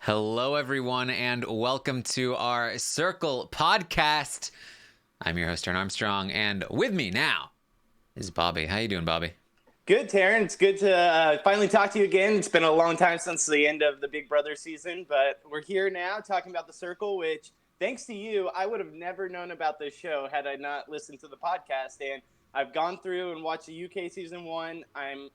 Hello, everyone, and welcome to our Circle podcast. I'm your host, Taran Armstrong, and with me now is Bobby. How you doing, Bobby? Good, Taran. It's good to finally talk to you again. It's been a long time since the end of the Big Brother season, but we're here now talking about The Circle, which, thanks to you, I would have never known about this show had I not listened to the podcast. And I've gone through and watched the UK season 1. I'm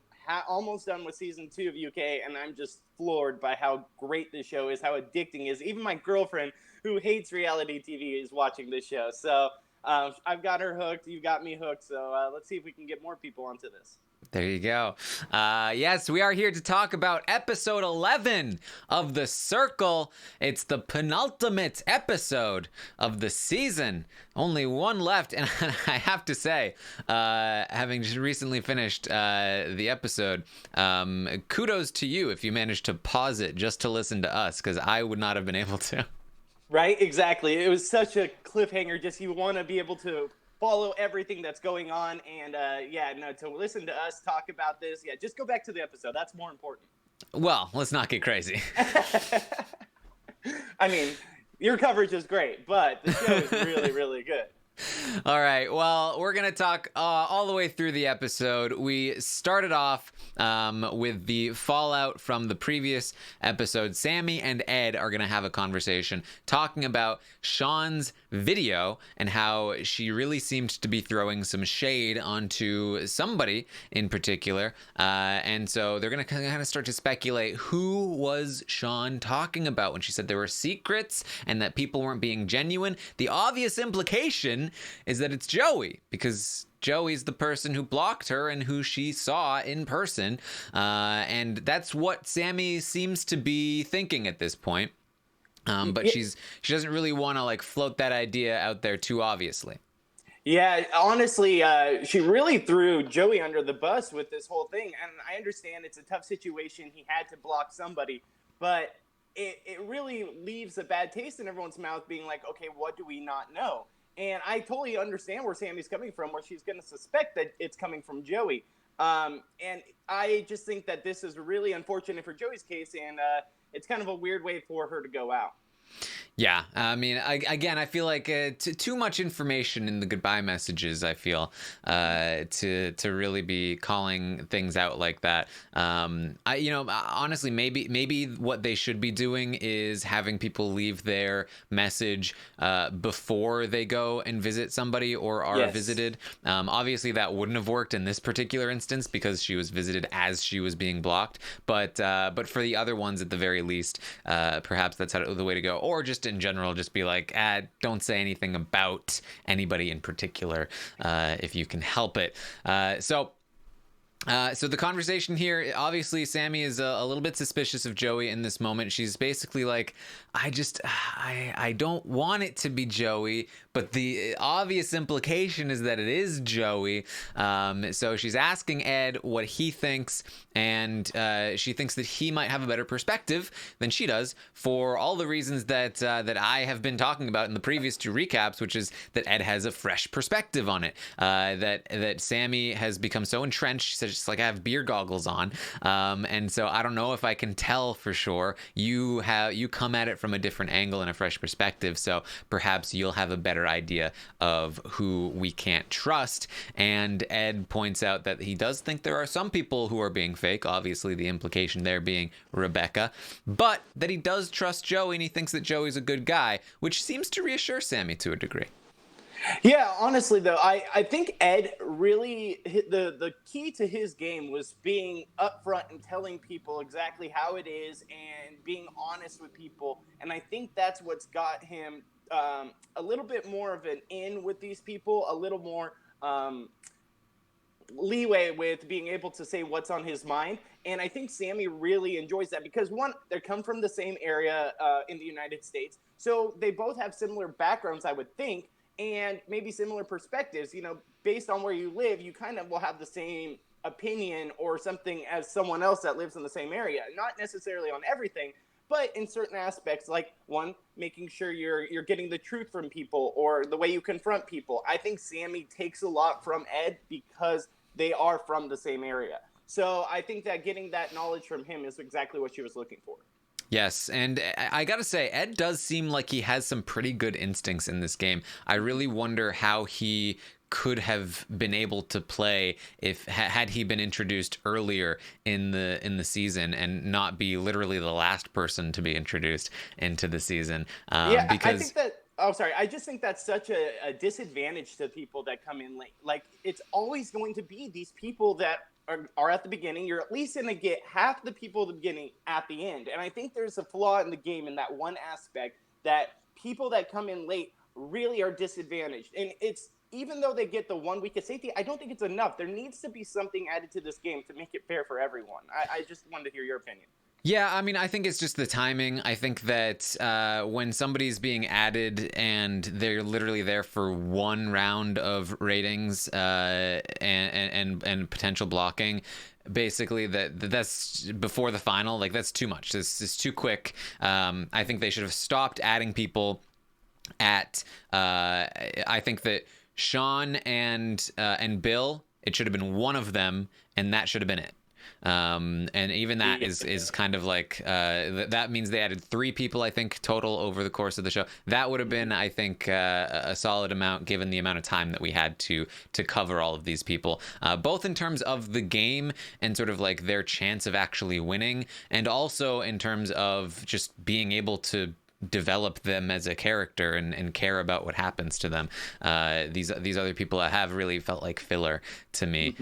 almost done with season 2 of UK, and I'm just floored by how great this show is, how addicting it is. Even my girlfriend, who hates reality TV, is watching this show. So I've got her hooked. You've got me hooked. So let's see if we can get more people onto this. There you go. Yes, we are here to talk about episode 11 of The Circle. It's the penultimate episode of the season. Only one left, and I have to say, having just recently finished the episode, kudos to you if you managed to pause it just to listen to us, because I would not have been able to. Right, exactly. It was such a cliffhanger. Just you want to be able to follow everything that's going on, and to listen to us talk about this, just go back to the episode. That's more important. Well, let's not get crazy. I mean, your coverage is great, but the show is really, really good. All right, well, we're going to talk all the way through the episode. We started off with the fallout from the previous episode. Sammy and Ed are going to have a conversation talking about Sean's video and how she really seemed to be throwing some shade onto somebody in particular. And so they're going to kind of start to speculate who was Sean talking about when she said there were secrets and that people weren't being genuine. The obvious implication is that it's Joey, because Joey's the person who blocked her and who she saw in person. And that's what Sammy seems to be thinking at this point. But she doesn't really want to float that idea out there too obviously. Yeah, honestly, she really threw Joey under the bus with this whole thing. And I understand it's a tough situation. He had to block somebody, but it really leaves a bad taste in everyone's mouth being like, okay, what do we not know? And I totally understand where Sammy's coming from, where she's going to suspect that it's coming from Joey. And I just think that this is really unfortunate for Joey's case, and it's kind of a weird way for her to go out. Yeah, I mean, I feel like too much information in the goodbye messages, I feel, to really be calling things out like that. Honestly, maybe what they should be doing is having people leave their message before they go and visit somebody or are visited. Obviously, that wouldn't have worked in this particular instance because she was visited as she was being blocked. But for the other ones, at the very least, perhaps that's the way to go. Or just in general, just be like, don't say anything about anybody in particular if you can help it. So the conversation here, obviously Sammy is a little bit suspicious of Joey in this moment. She's basically like, I don't want it to be Joey, but the obvious implication is that it is Joey. So she's asking Ed what he thinks, and she thinks that he might have a better perspective than she does for all the reasons that I have been talking about in the previous 2 recaps, which is that Ed has a fresh perspective on it. That Sammy has become so entrenched. She says, just like, I have beer goggles on, and so I don't know if I can tell for sure. You come at it from a different angle and a fresh perspective, so perhaps you'll have a better idea of who we can't trust. And Ed points out that he does think there are some people who are being fake, obviously the implication there being Rebecca, but that he does trust Joey and he thinks that Joey's a good guy, which seems to reassure Sammy to a degree. Yeah, honestly, though, I think Ed really hit the key to his game was being upfront and telling people exactly how it is and being honest with people. And I think that's what's got him a little bit more of an in with these people, a little more leeway with being able to say what's on his mind. And I think Sammy really enjoys that because, one, they come from the same area in the United States. So they both have similar backgrounds, I would think. And maybe similar perspectives, based on where you live, you kind of will have the same opinion or something as someone else that lives in the same area. Not necessarily on everything, but in certain aspects, like, one, making sure you're getting the truth from people or the way you confront people. I think Sammy takes a lot from Ed because they are from the same area. So I think that getting that knowledge from him is exactly what she was looking for. Yes, and I gotta say, Ed does seem like he has some pretty good instincts in this game. I really wonder how he could have been able to play if had he been introduced earlier in the season and not be literally the last person to be introduced into the season. Yeah, I Because think that. Oh, sorry. I just think that's such a disadvantage to people that come in late. Like, it's always going to be these people that are at the beginning. You're at least going to get half the people at the beginning at the end. And I think there's a flaw in the game in that one aspect that people that come in late really are disadvantaged. And it's even though they get the 1 week of safety, I don't think it's enough. There needs to be something added to this game to make it fair for everyone. I just wanted to hear your opinion. yeah, I mean, I think it's just the timing. I think that when somebody's being added and they're literally there for one round of ratings and potential blocking, basically that's before the final. Like, that's too much. This is too quick. I think they should have stopped adding people at. I think that Sean and Bill, it should have been one of them, and that should have been it. And even that is kind of like that means they added 3 people, I think, total over the course of the show. That would have been, I think, a solid amount given the amount of time that we had to cover all of these people, both in terms of the game and sort of like their chance of actually winning, and also in terms of just being able to develop them as a character and care about what happens to them. These other people have really felt like filler to me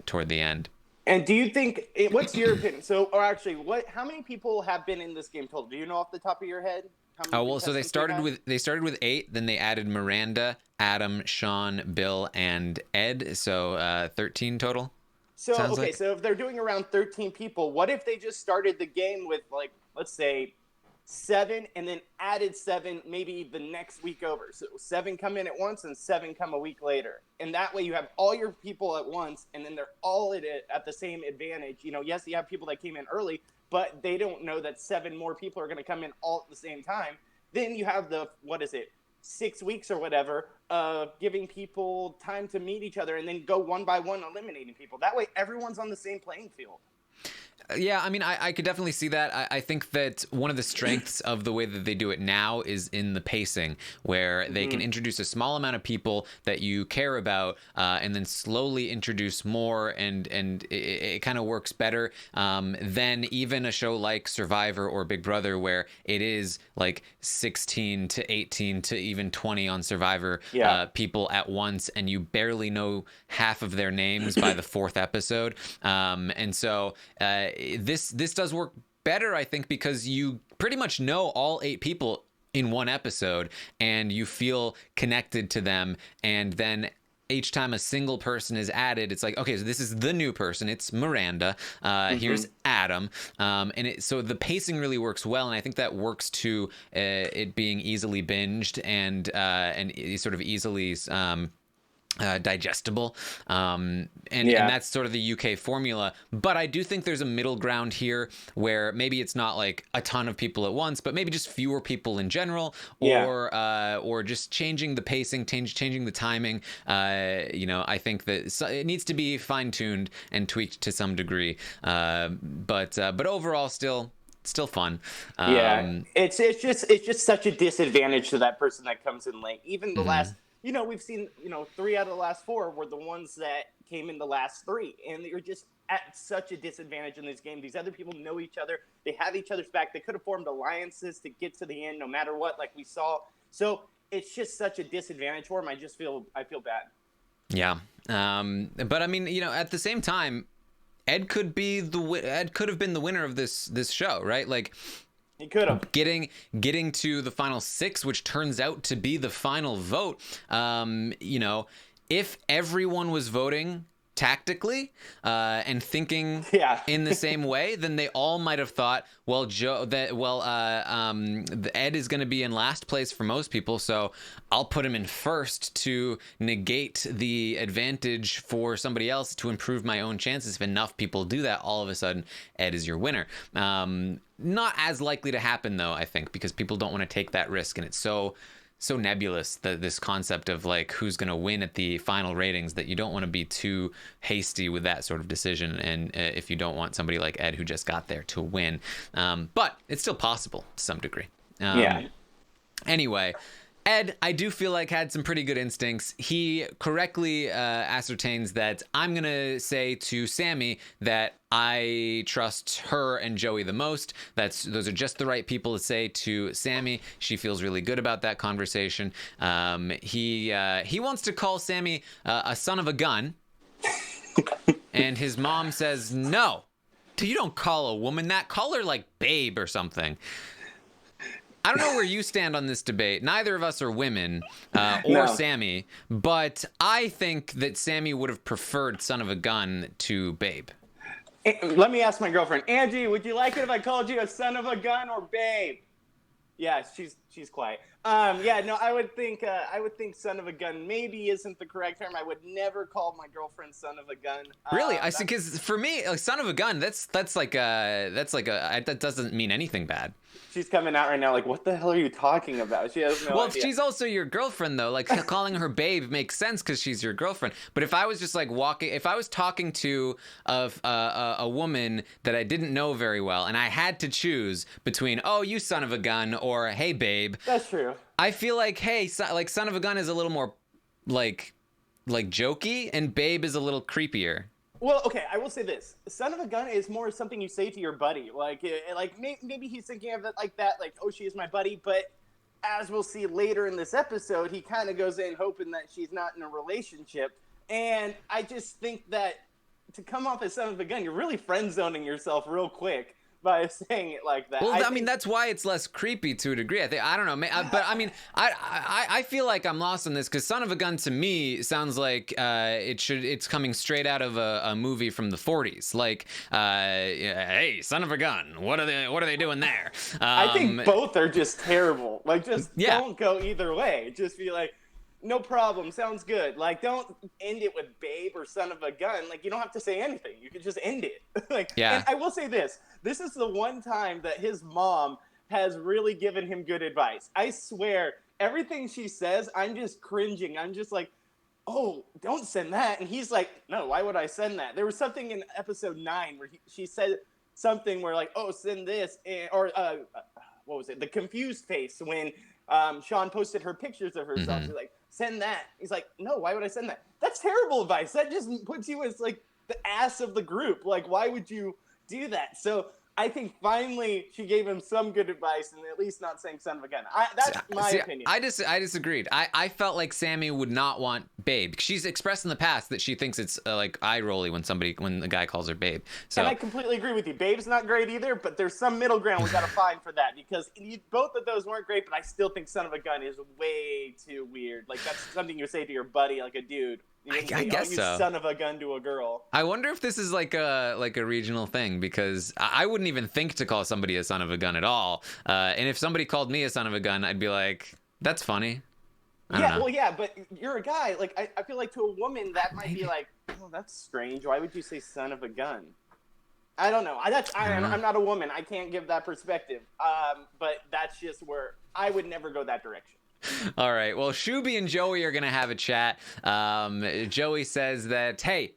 toward the end. And do you think what's your opinion? So, or actually, how many people have been in this game total? Do you know off the top of your head? Oh well, so they started with 8, then they added Miranda, Adam, Sean, Bill, and Ed. So 13 total. So okay, so if they're doing around 13 people, what if they just started the game with, like, let's say 7 and then added 7 maybe the next week over? So 7 come in at once and 7 come a week later. And that way you have all your people at once, and then they're all at the same advantage. You know, yes, you have people that came in early, but they don't know that 7 more people are going to come in all at the same time. Then you have 6 weeks or whatever, giving people time to meet each other and then go one by one eliminating people. That way everyone's on the same playing field. Yeah, I mean, I could definitely see that. I think that one of the strengths of the way that they do it now is in the pacing, where they can introduce a small amount of people that you care about, and then slowly introduce more, and it kind of works better than even a show like Survivor or Big Brother, where it is like 16 to 18 to even 20 on Survivor people at once, and you barely know half of their names by the 4th episode. And so this does work better, I think, because you pretty much know all 8 people in one episode, and you feel connected to them. And then each time a single person is added, it's like, okay, so this is the new person. It's Miranda. Here's Adam. So the pacing really works well, and I think that works to it being easily binged and sort of easily digestible, and that's sort of the UK formula. But I do think there's a middle ground here where maybe it's not like a ton of people at once, but maybe just fewer people in general, or just changing the pacing, changing the timing. I think that it needs to be fine-tuned and tweaked to some degree, but overall still fun. It's just such a disadvantage to that person that comes in late. Even the last, we've seen, 3 out of the last 4 were the ones that came in the last 3, and you're just at such a disadvantage in this game. These other people know each other. They have each other's back. They could have formed alliances to get to the end no matter what, like we saw. So it's just such a disadvantage for them. I feel bad. Yeah. But I mean, at the same time, Ed could have been the winner of this show, right? Like, he could have. Getting to the final 6, which turns out to be the final vote. If everyone was voting tactically and thinking in the same way, then they all might have thought, well, the Ed is going to be in last place for most people, so I'll put him in first to negate the advantage for somebody else to improve my own chances. If enough people do that, all of a sudden Ed is your winner. Not as likely to happen, though, I think, because people don't want to take that risk, and it's so so nebulous, this concept of like who's going to win at the final ratings, that you don't want to be too hasty with that sort of decision. And if you don't want somebody like Ed, who just got there, to win, but it's still possible to some degree. Yeah. Anyway, Ed, I do feel like, had some pretty good instincts. He correctly ascertains that I'm going to say to Sammy that I trust her and Joey the most. Those are just the right people to say to Sammy. She feels really good about that conversation. He wants to call Sammy a son of a gun. And his mom says, no, you don't call a woman that. Call her like babe or something. I don't know where you stand on this debate. Neither of us are women, or No. Sammy, but I think that Sammy would have preferred son of a gun to babe. Let me ask my girlfriend, Angie, would you like it if I called you a son of a gun or babe? Yeah, she's quiet. Yeah, no, I would think son of a gun maybe isn't the correct term. I would never call my girlfriend son of a gun. Really? I see, because for me, like, son of a gun, that doesn't mean anything bad. She's coming out right now like, what the hell are you talking about? She has no Well, idea. she's also your girlfriend, though. Like, calling her babe makes sense because she's your girlfriend. But if I was just like if I was talking to a woman that I didn't know very well, and I had to choose between, oh, you son of a gun, or hey, babe. That's true. I feel like, hey, son of a gun is a little more like jokey, and babe is a little creepier. Well, okay, I will say this. Son of a gun is more something you say to your buddy. Like maybe he's thinking of it like that, like, oh, she is my buddy. But as we'll see later in this episode, he kind of goes in hoping that she's not in a relationship. And I just think that to come off as son of a gun, you're really friend zoning yourself real quick by saying it like that. Well, I mean, that's why it's less creepy to a degree. I don't know, but I mean, I feel like I'm lost on this, because son of a gun to me sounds like it's coming straight out of a movie from the 40s. Like, hey, son of a gun, what are they doing there? I think both are just terrible. Like, just don't go either way. Just be like, no problem, sounds good. Like, don't end it with babe or son of a gun. Like, you don't have to say anything. You can just end it. Like, yeah. And I will say this. This is the one time that his mom has really given him good advice. I swear, everything she says, I'm just cringing. I'm just like, oh, don't send that. And he's like, no, why would I send that? There was something in episode 9 where she said something where, like, oh, send this. Or what was it? The confused face when Sean posted her pictures of herself. Mm-hmm. She's like, send that. He's like, no, why would I send that? That's terrible advice. That just puts you as, like, the ass of the group. Like, why would you do that? So I think finally she gave him some good advice, and at least not saying son of a gun. That's my opinion. I disagreed. I felt like Sammy would not want babe. She's expressed in the past that she thinks it's like eye-rolly when the guy calls her babe. So, and I completely agree with you. Babe's not great either, but there's some middle ground we got to find for that, because both of those weren't great, but I still think son of a gun is way too weird. Like, that's something you say to your buddy, like a dude. I guess so. Son of a gun to a girl. I wonder if this is like a regional thing, because I wouldn't even think to call somebody a son of a gun at all. And if somebody called me a son of a gun, I'd be like, that's funny. Well, yeah, but you're a guy. Like, I feel like to a woman that might be like, oh, that's strange. Why would you say son of a gun? I don't know. I'm not a woman. I can't give that perspective. But that's just where I would never go that direction. All right. Well, Shuby and Joey are going to have a chat. Joey says that, hey,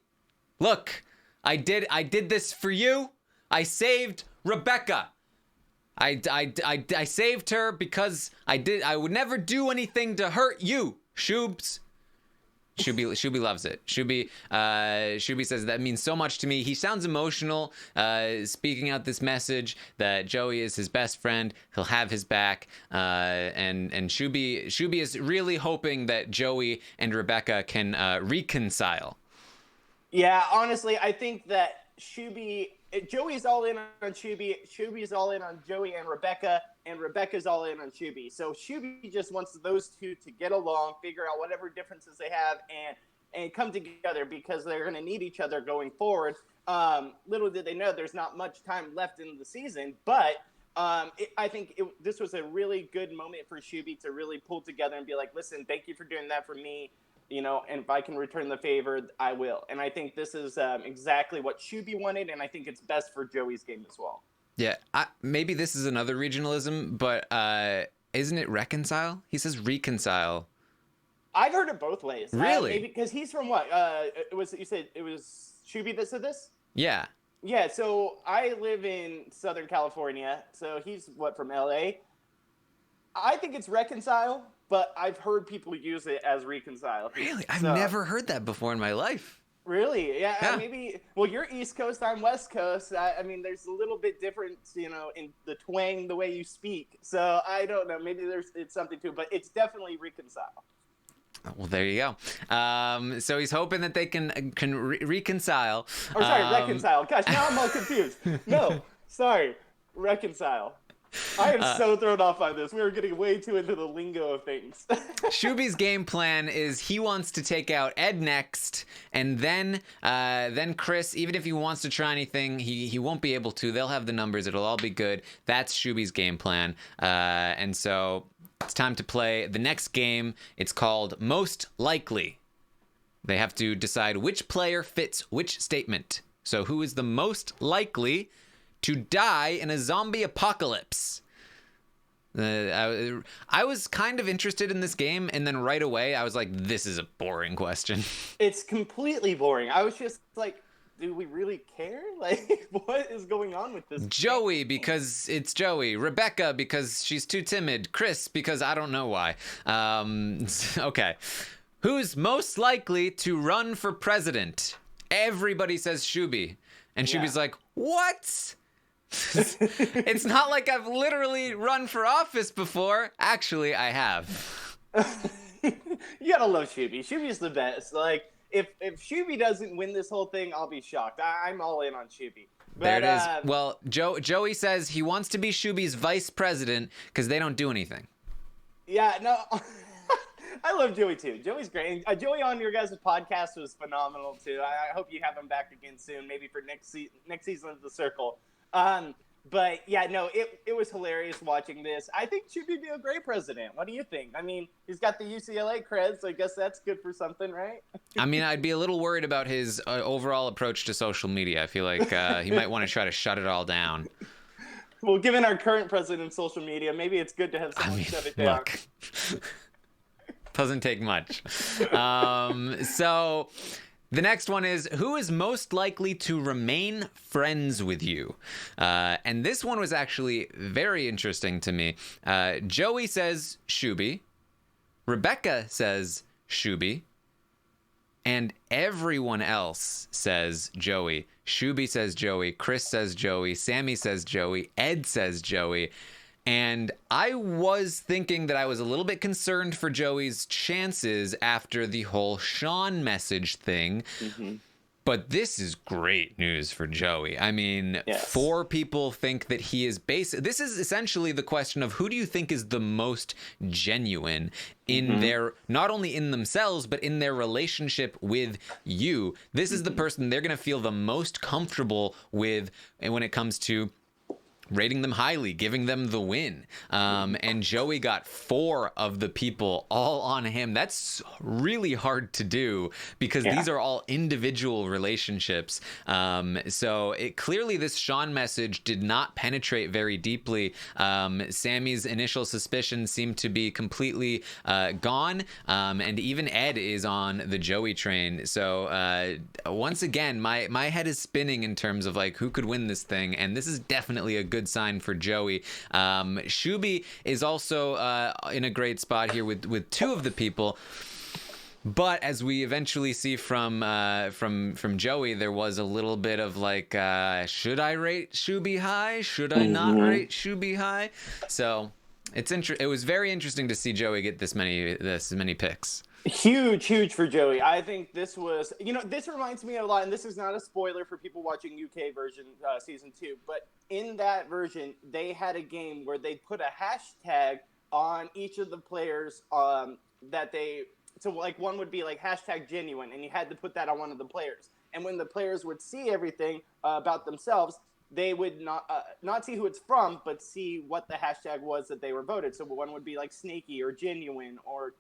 look, I did this for you. I saved Rebecca. I saved her because I would never do anything to hurt you, Shubs. Shuby loves it. Shuby says that means so much to me. He sounds emotional, speaking out this message that Joey is his best friend. He'll have his back. And Shuby is really hoping that Joey and Rebecca can reconcile. Yeah, honestly, I think that Joey's all in on Shuby. Shuby's all in on Joey and Rebecca's all in on Shuby. So Shuby just wants those two to get along, figure out whatever differences they have, and come together, because they're going to need each other going forward. Little did they know there's not much time left in the season, but I think this was a really good moment for Shuby to really pull together and be like, listen, thank you for doing that for me. You know, and if I can return the favor, I will. And I think this is exactly what Shuby wanted, and I think it's best for Joey's game as well. Yeah, maybe this is another regionalism, but isn't it reconcile? He says reconcile. I've heard it both ways. Really? Maybe because he's from what? You said it was Shuby that said this? Yeah. Yeah, so I live in Southern California, so he's from LA. I think it's reconcile, but I've heard people use it as reconcile. Really? I've never heard that before in my life. Really? Yeah. Maybe. Well, you're East Coast, I'm West Coast. I mean, there's a little bit difference, in the twang, the way you speak. So I don't know. Maybe it's something to it, but it's definitely reconcile. Well, there you go. So he's hoping that they can reconcile. Or sorry, reconcile. Gosh, now I'm all confused. No, sorry, reconcile. I am so thrown off by this. We were getting way too into the lingo of things. Shuby's game plan is he wants to take out Ed next, and then Chris. Even if he wants to try anything, he won't be able to. They'll have the numbers. It'll all be good. That's Shuby's game plan. And so it's time to play the next game. It's called Most Likely. They have to decide which player fits which statement. So who is the most likely to die in a zombie apocalypse? I was kind of interested in this game, and then right away I was like, this is a boring question. It's completely boring. I was just like, do we really care? Like, what is going on with this? Joey, because it's Joey. Rebecca, because she's too timid. Chris, because I don't know why. Okay. Who's most likely to run for president? Everybody says Shuby. And Shuby's like, what? It's not like I've literally run for office before. Actually, I have. You gotta love Shuby. Shuby's the best. Like, if Shuby doesn't win this whole thing, I'll be shocked. I'm all in on Shuby. There it is. Well, Joey says he wants to be Shuby's vice president because they don't do anything. Yeah, no. I love Joey too. Joey's great. Joey on your guys' podcast was phenomenal too. I hope you have him back again soon, maybe for next season of The Circle. But yeah, no, it was hilarious watching this. I think Shuby would be a great president. What do you think? I mean, he's got the UCLA creds, so I guess that's good for something, right? I mean, I'd be a little worried about his overall approach to social media. I feel like he might want to try to shut it all down. Well, given our current president's social media, maybe it's good to have someone shut it down. Look, doesn't take much. So the next one is, who is most likely to remain friends with you? And this one was actually very interesting to me. Joey says Shuby. Rebecca says Shuby. And everyone else says Joey. Shuby says Joey. Chris says Joey. Sammy says Joey. Ed says Joey. And I was thinking that I was a little bit concerned for Joey's chances after the whole Sean message thing. Mm-hmm. But this is great news for Joey. I mean, yes. 4 people think that he is this is essentially the question of who do you think is the most genuine in their, not only in themselves, but in their relationship with you. This is the person they're going to feel the most comfortable with when it comes to rating them highly, giving them the win. And Joey got 4 of the people all on him. That's really hard to do because these are all individual relationships. So clearly this Sean message did not penetrate very deeply. Sammy's initial suspicions seem to be completely gone. And even Ed is on the Joey train. So once again, my head is spinning in terms of like who could win this thing. And this is definitely a good sign for Joey. Shuby is also in a great spot here with 2 of the people. But as we eventually see from Joey, there was a little bit of like, should I rate Shuby high? Should I not rate Shuby high? So it was very interesting to see Joey get this many picks. Huge for Joey. I think this was, this reminds me a lot, and this is not a spoiler for people watching UK version season 2, but in that version, they had a game where they put a hashtag on each of the players so like one would be like hashtag genuine, and you had to put that on one of the players. And when the players would see everything about themselves, they would not see who it's from, but see what the hashtag was that they were voted. So one would be like snaky or genuine or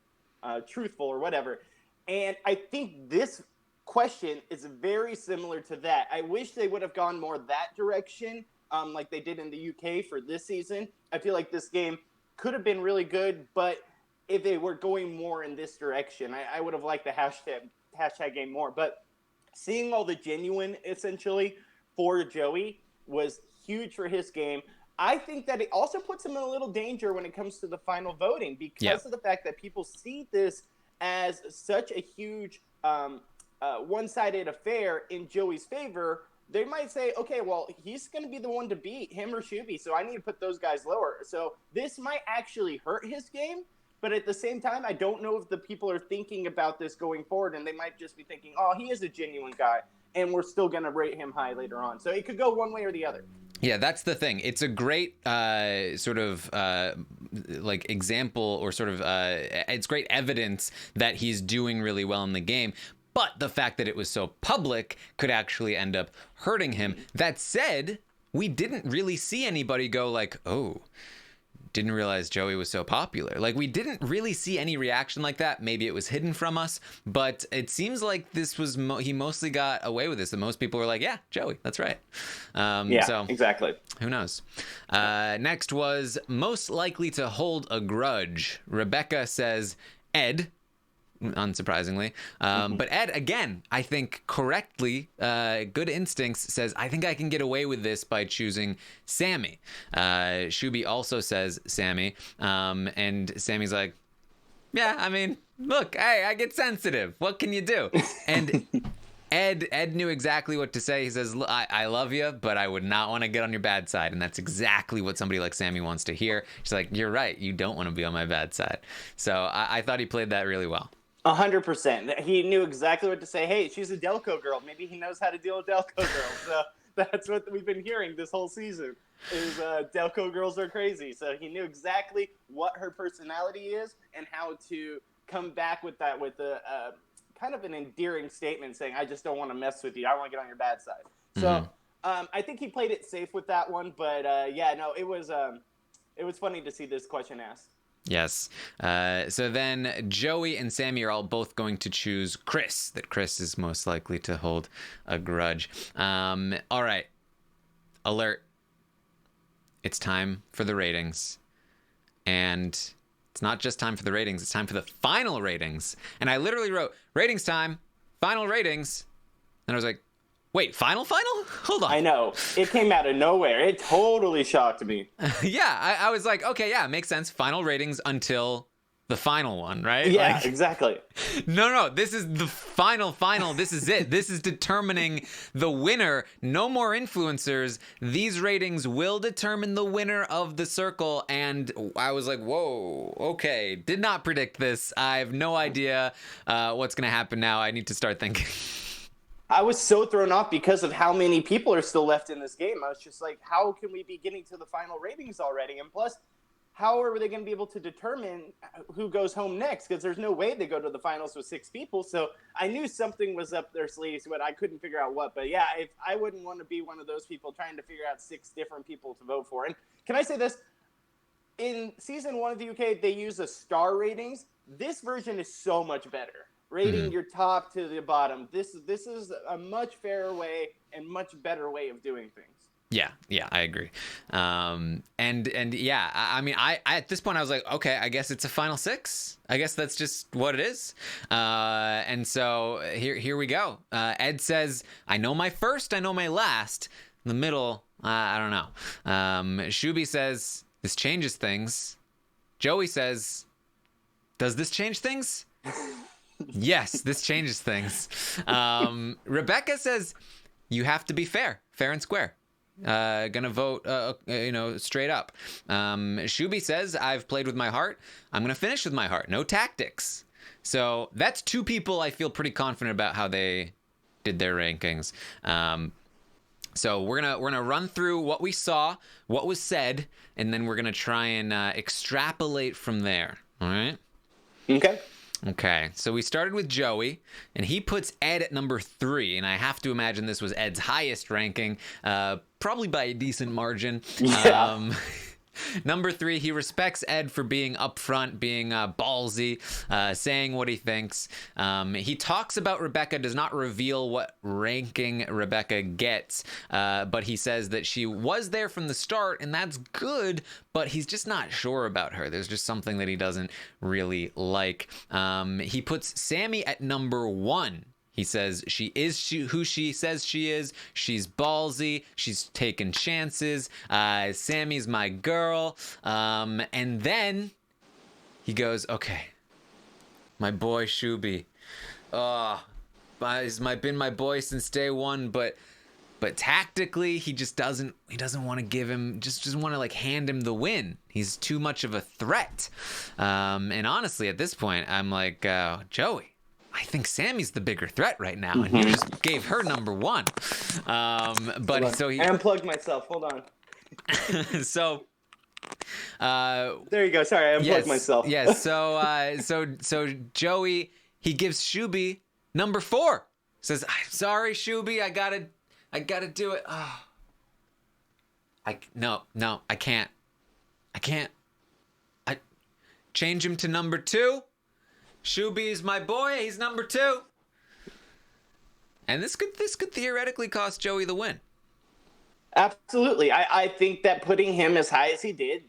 truthful or whatever. And I think this question is very similar to that. I wish they would have gone more that direction, like they did in the UK for this season. I feel like this game could have been really good, but if they were going more in this direction, I would have liked the hashtag game more. But seeing all the genuine, essentially, for Joey was huge for his game. I think that it also puts him in a little danger when it comes to the final voting because of the fact that people see this as such a huge one-sided affair in Joey's favor. They might say, okay, well, he's going to be the one to beat him or Shuby, so I need to put those guys lower. So this might actually hurt his game, but at the same time, I don't know if the people are thinking about this going forward, and they might just be thinking, oh, he is a genuine guy, and we're still going to rate him high later on. So it could go one way or the other. Yeah, that's the thing. It's a great sort of like example or sort of it's great evidence that he's doing really well in the game. But the fact that it was so public could actually end up hurting him. That said, we didn't really see anybody go like, oh, didn't realize Joey was so popular. Like, we didn't really see any reaction like that. Maybe it was hidden from us, but it seems like this was he mostly got away with this, and most people were like, yeah, Joey, that's right. So exactly. Who knows? Next was most likely to hold a grudge. Rebecca says Ed, unsurprisingly. But Ed, again, I think correctly, good instincts, says, I think I can get away with this by choosing Sammy. Shuby also says Sammy. And Sammy's like, yeah, I mean, look, hey, I get sensitive. What can you do? And Ed knew exactly what to say. He says, I love you, but I would not want to get on your bad side. And that's exactly what somebody like Sammy wants to hear. She's like, you're right. You don't want to be on my bad side. So I thought he played that really well. 100%. He knew exactly what to say. Hey, she's a Delco girl. Maybe he knows how to deal with Delco girls. So that's what we've been hearing this whole season is Delco girls are crazy. So he knew exactly what her personality is and how to come back with that with a kind of an endearing statement saying, I just don't want to mess with you. I want to get on your bad side. So I think he played it safe with that one. But it was funny to see this question asked. Yes. So then Joey and Sammy are all both going to choose Chris, that Chris is most likely to hold a grudge. All right. Alert. It's time for the ratings. And it's not just time for the ratings, it's time for the final ratings. And I literally wrote, ratings time, final ratings. And I was like, wait, final? Hold on. I know. It came out of nowhere. It totally shocked me. Yeah, I was like, okay, yeah, makes sense. Final ratings until the final one, right? Yeah, exactly. No, this is the final. This is it. This is determining the winner. No more influencers. These ratings will determine the winner of the circle. And I was like, whoa, okay. Did not predict this. I have no idea what's going to happen now. I need to start thinking. I was so thrown off because of how many people are still left in this game. I was just like, how can we be getting to the final ratings already? And plus, how are they going to be able to determine who goes home next? Because there's no way they go to the finals with 6 people. So I knew something was up their sleeves, but I couldn't figure out what. But yeah, if I wouldn't want to be one of those people trying to figure out 6 different people to vote for. And can I say this? In season 1 of the UK, they use a star ratings. This version is so much better. Rating your top to the bottom. This is a much fairer way and much better way of doing things. Yeah, I agree. And yeah, I mean, I at this point I was like, okay, I guess it's a final 6. I guess that's just what it is. And so here we go. Ed says, I know my first, I know my last. The middle, I don't know. Shuby says, this changes things. Joey says, does this change things? Yes, this changes things. Rebecca says, you have to be fair and square. Gonna vote, straight up. Shuby says, I've played with my heart. I'm gonna finish with my heart. No tactics. So that's 2 people I feel pretty confident about how they did their rankings. So we're gonna run through what we saw, what was said, and then we're gonna try and extrapolate from there. All right? Okay, so we started with Joey, and he puts Ed at number 3, and I have to imagine this was Ed's highest ranking, probably by a decent margin. Yeah. Number 3, he respects Ed for being upfront, being ballsy, saying what he thinks. He talks about Rebecca, does not reveal what ranking Rebecca gets, but he says that she was there from the start, and that's good, but he's just not sure about her. There's just something that he doesn't really like. He puts Sammy at number 1. He says she is who she says she is. She's ballsy. She's taking chances. Sammy's my girl. And then he goes, okay, my boy Shuby. He's been my boy since day one, but tactically he just doesn't want to give him, just doesn't want to like hand him the win. He's too much of a threat. And honestly, at this point, I'm like, Joey, I think Sammy's the bigger threat right now, and you just gave her number 1. But so he... I unplugged myself. Hold on. So... there you go. Sorry, I unplugged myself. Yes. So Joey, he gives Shuby number 4. Says, "I'm sorry, Shuby. I gotta do it. Oh. No, I can't. I change him to number 2. Shuby is my boy. He's number 2. And this could theoretically cost Joey the win. Absolutely. I think that putting him as high as he did,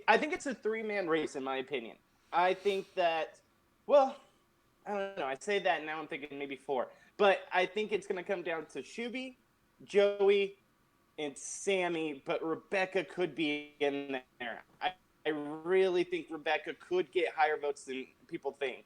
I think it's a 3-man race, in my opinion. I think that, well, I don't know. I say that, and now I'm thinking maybe 4. But I think it's going to come down to Shuby, Joey, and Sammy, but Rebecca could be in there. I really think Rebecca could get higher votes than people think.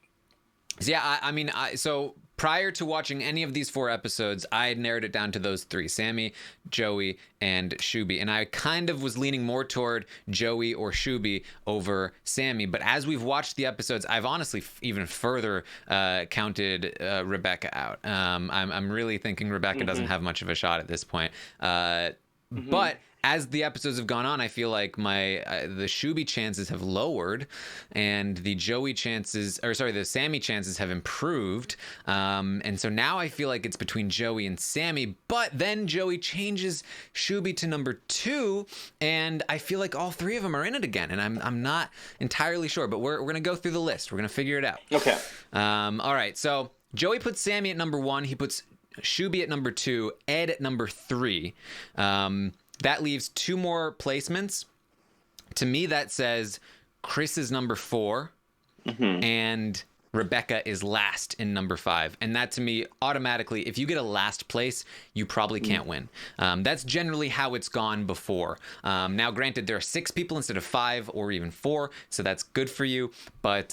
Yeah, I mean, so prior to watching any of these 4 episodes, I had narrowed it down to those 3, Sammy, Joey, and Shuby. And I kind of was leaning more toward Joey or Shuby over Sammy. But as we've watched the episodes, I've honestly even further counted Rebecca out. I'm really thinking Rebecca doesn't have much of a shot at this point. But as the episodes have gone on, I feel like the Shuby chances have lowered, and the Sammy chances have improved. And so now I feel like it's between Joey and Sammy. But then Joey changes Shuby to number 2, and I feel like all 3 of them are in it again. And I'm not entirely sure, but we're gonna go through the list. We're gonna figure it out. Okay. All right. So Joey puts Sammy at number 1. He puts Shuby at number 2. Ed at number 3. That leaves 2 more placements. To me, that says Chris is number 4, and Rebecca is last in number 5. And that, to me, automatically, if you get a last place, you probably can't win. That's generally how it's gone before. Now, granted, there are 6 people instead of 5 or even 4, so that's good for you. But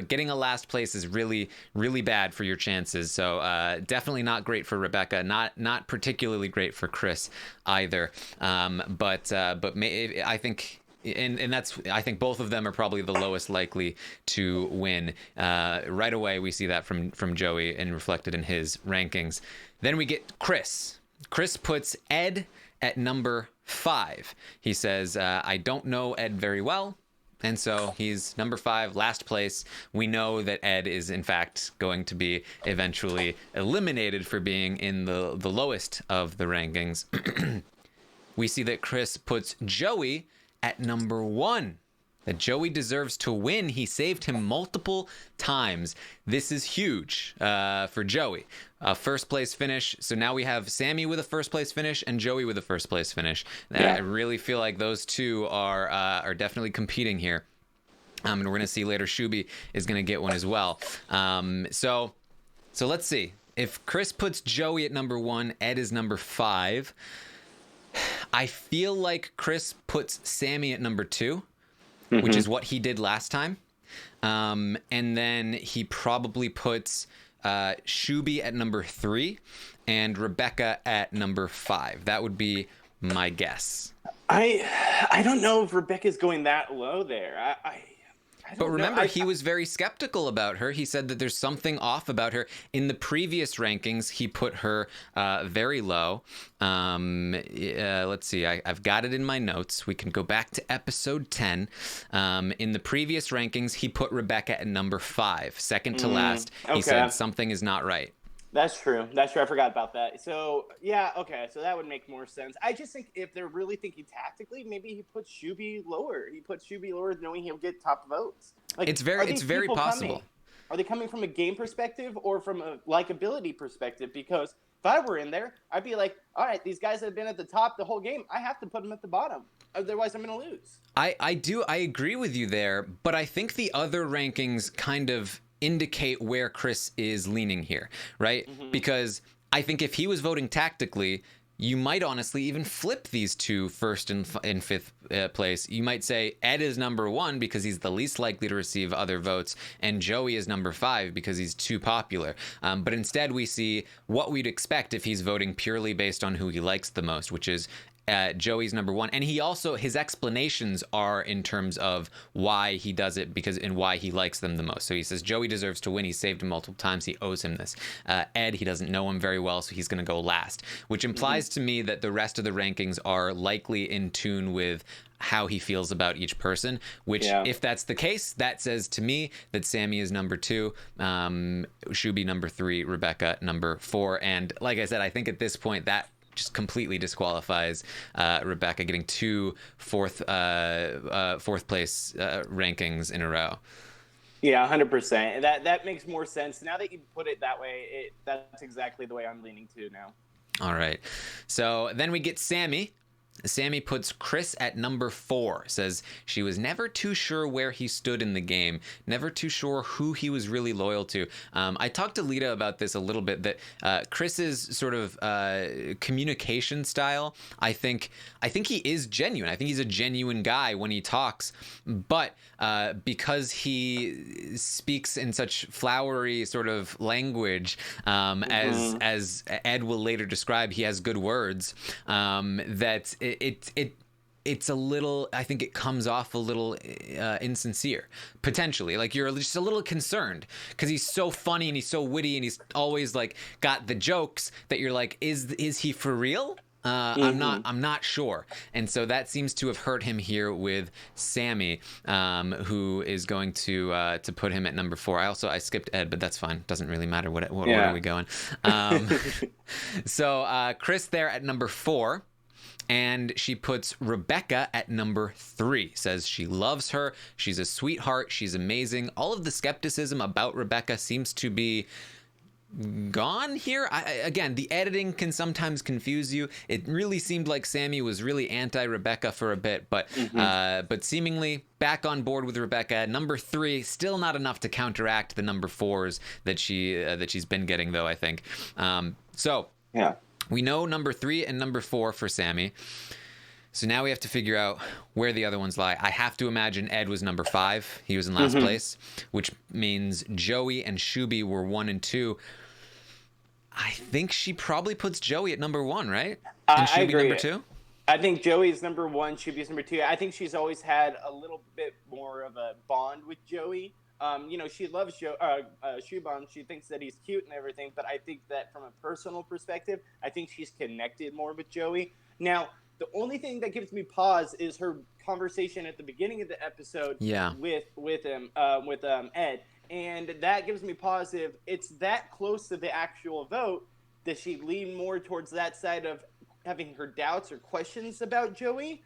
getting a last place is really, really bad for your chances. So definitely not great for Rebecca. Not particularly great for Chris either. I think. And I think both of them are probably the lowest likely to win. Right away, we see that from Joey and reflected in his rankings. Then we get Chris. Chris puts Ed at number 5. He says, I don't know Ed very well. And so he's number 5, last place. We know that Ed is, in fact, going to be eventually eliminated for being in the lowest of the rankings. We see that Chris puts Joey at number 1. That Joey deserves to win. He saved him multiple times. This is huge for Joey. First place finish. So now we have Sammy with a first place finish and Joey with a first place finish. I really feel like those 2 are definitely competing here. And we're going to see later Shuby is going to get one as well. So let's see. If Chris puts Joey at number 1, Ed is number 5. I feel like Chris puts Sammy at number 2, which is what he did last time. And then he probably puts Shuby at number 3 and Rebecca at number 5. That would be my guess. I don't know if Rebecca's going that low there. But remember, he was very skeptical about her. He said that there's something off about her. In the previous rankings, he put her very low. Let's see. I've got it in my notes. We can go back to episode 10. In the previous rankings, he put Rebecca at number 5, second to last. He said something is not right. That's true. That's true. I forgot about that. So yeah, okay. So that would make more sense. I just think if they're really thinking tactically, maybe he puts Shuby lower. He puts Shuby lower, knowing he'll get top votes. Like, are It's these very people possible. coming? Are they coming from a game perspective or from a likability perspective? Because if I were in there, I'd be like, all right, these guys have been at the top the whole game. I have to put them at the bottom. Otherwise, I'm going to lose. I agree with you there, but I think the other rankings kind of indicate where Chris is leaning here, right? Because I think if he was voting tactically, you might honestly even flip these two first and fifth place. You might say Ed is number 1 because he's the least likely to receive other votes, and Joey is number 5 because he's too popular. But instead, we see what we'd expect if he's voting purely based on who he likes the most, which is Joey's number 1, and he also, his explanations are in terms of why he does it, because and why he likes them the most. So he says Joey deserves to win. He saved him multiple times. He owes him this. Ed, he doesn't know him very well, so he's going to go last, which implies to me that the rest of the rankings are likely in tune with how he feels about each person, which if that's the case, that says to me that Sammy is number 2, Shuby number 3, Rebecca number 4. And like I said, I think at this point that just completely disqualifies Rebecca getting 2 fourth place rankings in a row. Yeah, 100%. That makes more sense now that you put it that way. That's exactly the way I'm leaning to now. All right, so then we get Sammy. Sammy puts Chris at number 4, says she was never too sure where he stood in the game, never too sure who he was really loyal to. I talked to Lita about this a little bit, that Chris's sort of communication style, I think he is genuine. I think he's a genuine guy when he talks, but because he speaks in such flowery sort of language, as Ed will later describe, he has good words, that it's a little, I think it comes off a little insincere, potentially. Like, you're just a little concerned because he's so funny and he's so witty and he's always like got the jokes that you're like, is he for real? I'm not sure. And so that seems to have hurt him here with Sammy, who is going to put him at number 4. I skipped Ed, but that's fine. Doesn't really matter what order are we going. So Chris there at number 4. And she puts Rebecca at number 3, says she loves her. She's a sweetheart. She's amazing. All of the skepticism about Rebecca seems to be gone here. Again, the editing can sometimes confuse you. It really seemed like Sammy was really anti-Rebecca for a bit, but seemingly back on board with Rebecca. Number 3, still not enough to counteract the number 4s that she's been getting, though, I think. We know number 3 and number 4 for Sammy. So now we have to figure out where the other ones lie. I have to imagine Ed was number 5. He was in last place, which means Joey and Shuby were 1 and 2. I think she probably puts Joey at number 1, right? And Shuby I agree. Number 2? I think Joey's number 1, Shuby's number 2. I think she's always had a little bit more of a bond with Joey. She loves Shubon. She thinks that he's cute and everything, but I think that from a personal perspective, I think she's connected more with Joey. Now, the only thing that gives me pause is her conversation at the beginning of the episode with Ed, and that gives me pause. If it's that close to the actual vote, does she lean more towards that side of having her doubts or questions about Joey?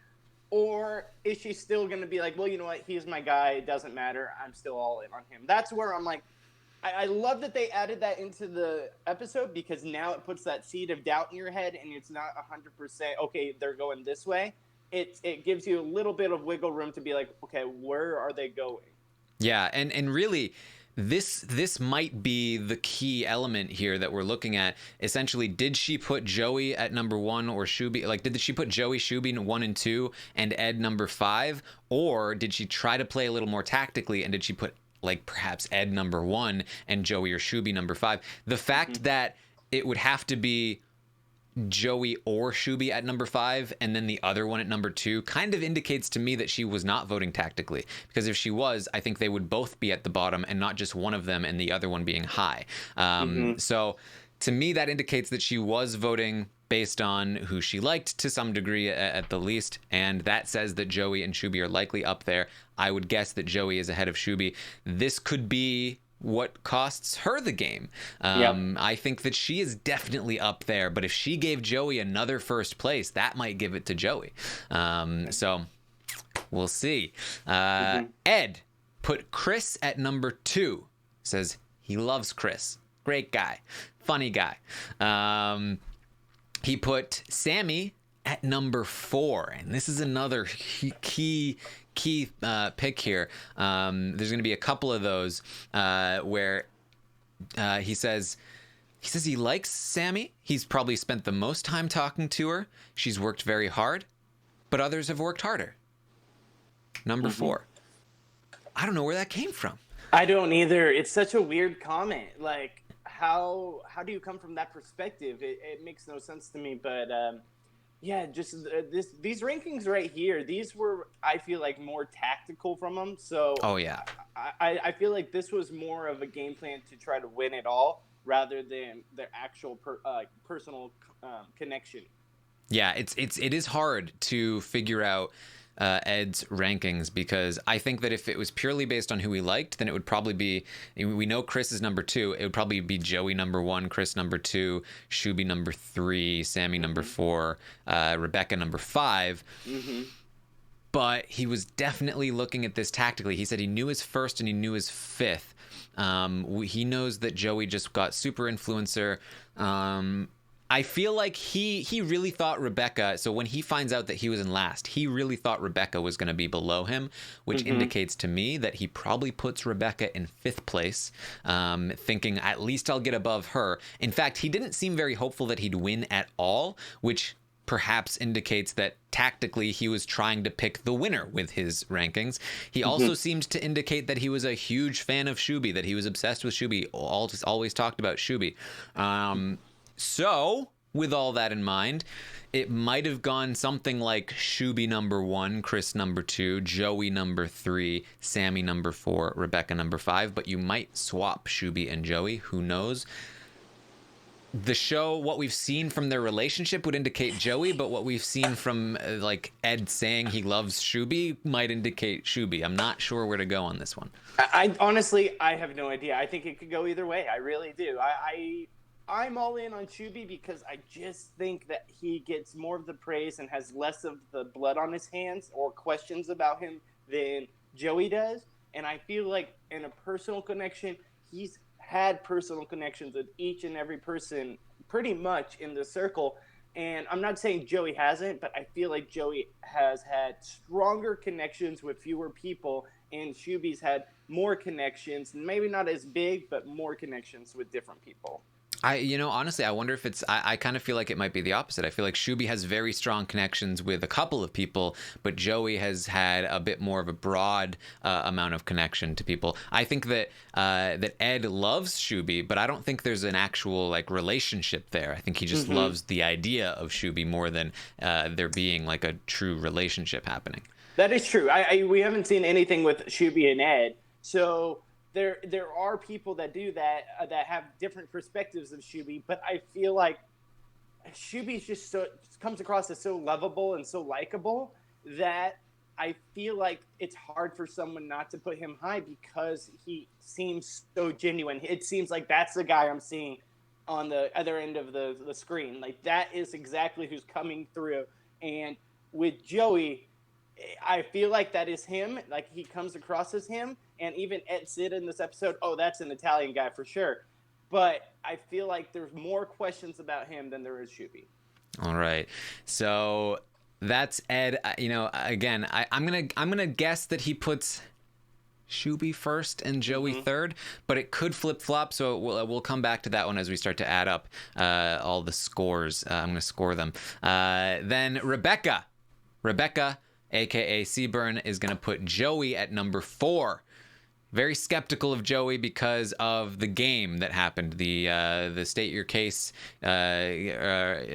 Or is she still going to be like, well, you know what? He's my guy. It doesn't matter. I'm still all in on him. That's where I'm like, I love that they added that into the episode, because now it puts that seed of doubt in your head and it's not 100%, okay, they're going this way. It gives you a little bit of wiggle room to be like, okay, where are they going? Yeah, and really, this might be the key element here that we're looking at. Essentially, did she put Joey at number 1 or Shuby? Like, did she put Joey, Shuby 1 and 2 and Ed number 5? Or did she try to play a little more tactically, and did she put, like, perhaps Ed number 1 and Joey or Shuby number 5? The fact that it would have to be Joey or Shuby at number 5 and then the other one at number 2 kind of indicates to me that she was not voting tactically, because if she was, I think they would both be at the bottom and not just one of them and the other one being high. So to me, that indicates that she was voting based on who she liked to some degree at the least, and that says that Joey and Shuby are likely up there. I would guess that Joey is ahead of Shuby. This could be what costs her the game. I think that she is definitely up there, but if she gave Joey another first place, that might give it to Joey. So we'll see. Ed put Chris at number 2. Says he loves Chris. Great guy. Funny guy. He put Sammy at number 4. And this is another key pick here. There's going to be a couple of those where he says he likes Sammy. He's probably spent the most time talking to her. She's worked very hard, but others have worked harder. Number 4. I don't know where that came from. I don't either. It's such a weird comment. Like, how do you come from that perspective? It makes no sense to me. But yeah, just these rankings right here. These were, I feel like, more tactical from them. So I feel like this was more of a game plan to try to win it all rather than their actual personal connection. Yeah, it is hard to figure out Ed's rankings, because I think that if it was purely based on who we liked, then it would probably be, we know Chris is number 2, it would probably be Joey number 1, Chris number 2, Shuby number 3, Sammy number 4, Rebecca number 5. But he was definitely looking at this tactically. He said he knew his first and he knew his 5th. He knows that Joey just got super influencer. I feel like he really thought Rebecca, so when he finds out that he was in last, he really thought Rebecca was going to be below him, which indicates to me that he probably puts Rebecca in 5th place, thinking at least I'll get above her. In fact, he didn't seem very hopeful that he'd win at all, which perhaps indicates that tactically he was trying to pick the winner with his rankings. He also seemed to indicate that he was a huge fan of Shuby, that he was obsessed with Shuby, always talked about Shuby. So, with all that in mind, it might have gone something like Shuby number 1, Chris number 2, Joey number 3, Sammy number 4, Rebecca number 5, but you might swap Shuby and Joey, who knows? The show, what we've seen from their relationship would indicate Joey, but what we've seen from like Ed saying he loves Shuby might indicate Shuby. I'm not sure where to go on this one. I honestly, I have no idea. I think it could go either way. I really do. I'm all in on Shuby because I just think that he gets more of the praise and has less of the blood on his hands or questions about him than Joey does. And I feel like in a personal connection, he's had personal connections with each and every person pretty much in the circle. And I'm not saying Joey hasn't, but I feel like Joey has had stronger connections with fewer people, and Shuby's had more connections, maybe not as big, but more connections with different people. Honestly, I wonder if it's, I kind of feel like it might be the opposite. I feel like Shuby has very strong connections with a couple of people, but Joey has had a bit more of a broad amount of connection to people. I think that that Ed loves Shuby, but I don't think there's an actual like relationship there. I think he just loves the idea of Shuby more than there being like a true relationship happening. That is true. We haven't seen anything with Shuby and Ed, so there are people that do that that have different perspectives of Shuby, but I feel like Shuby just comes across as so lovable and so likable that I feel like it's hard for someone not to put him high because he seems so genuine. It seems like that's the guy I'm seeing on the other end of the screen. Like, that is exactly who's coming through. And with Joey, I feel like that is him. Like, he comes across as him. And even Ed said in this episode, oh, that's an Italian guy for sure. But I feel like there's more questions about him than there is Shuby. All right. So that's Ed. Again, I'm gonna guess that he puts Shuby first and Joey third, but it could flip-flop, so we'll come back to that one as we start to add up all the scores. I'm gonna score them. Then Rebecca, aka Seaburn, is gonna put Joey at number 4. Very skeptical of Joey because of the game that happened, the state your case, whichever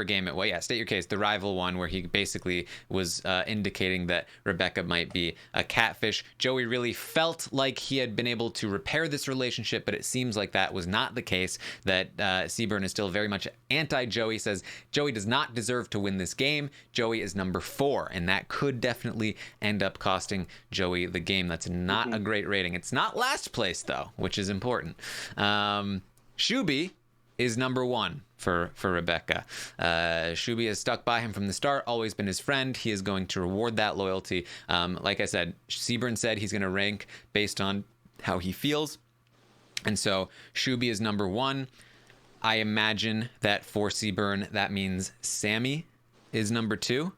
game it was. Yeah, state your case, the rival one, where he basically was indicating that Rebecca might be a catfish. Joey really felt like he had been able to repair this relationship, but it seems like that was not the case. That Seaburn is still very much anti-Joey. Says Joey does not deserve to win this game. Joey is number 4, and that could definitely end up costing Joey the game. That's not not a great rating. It's not last place, though, which is important. Shuby is number 1 for Rebecca. Shuby has stuck by him from the start, always been his friend. He is going to reward that loyalty. Like I said, Seaburn said he's going to rank based on how he feels. And so Shuby is number 1. I imagine that for Seaburn, that means Sammy is number 2.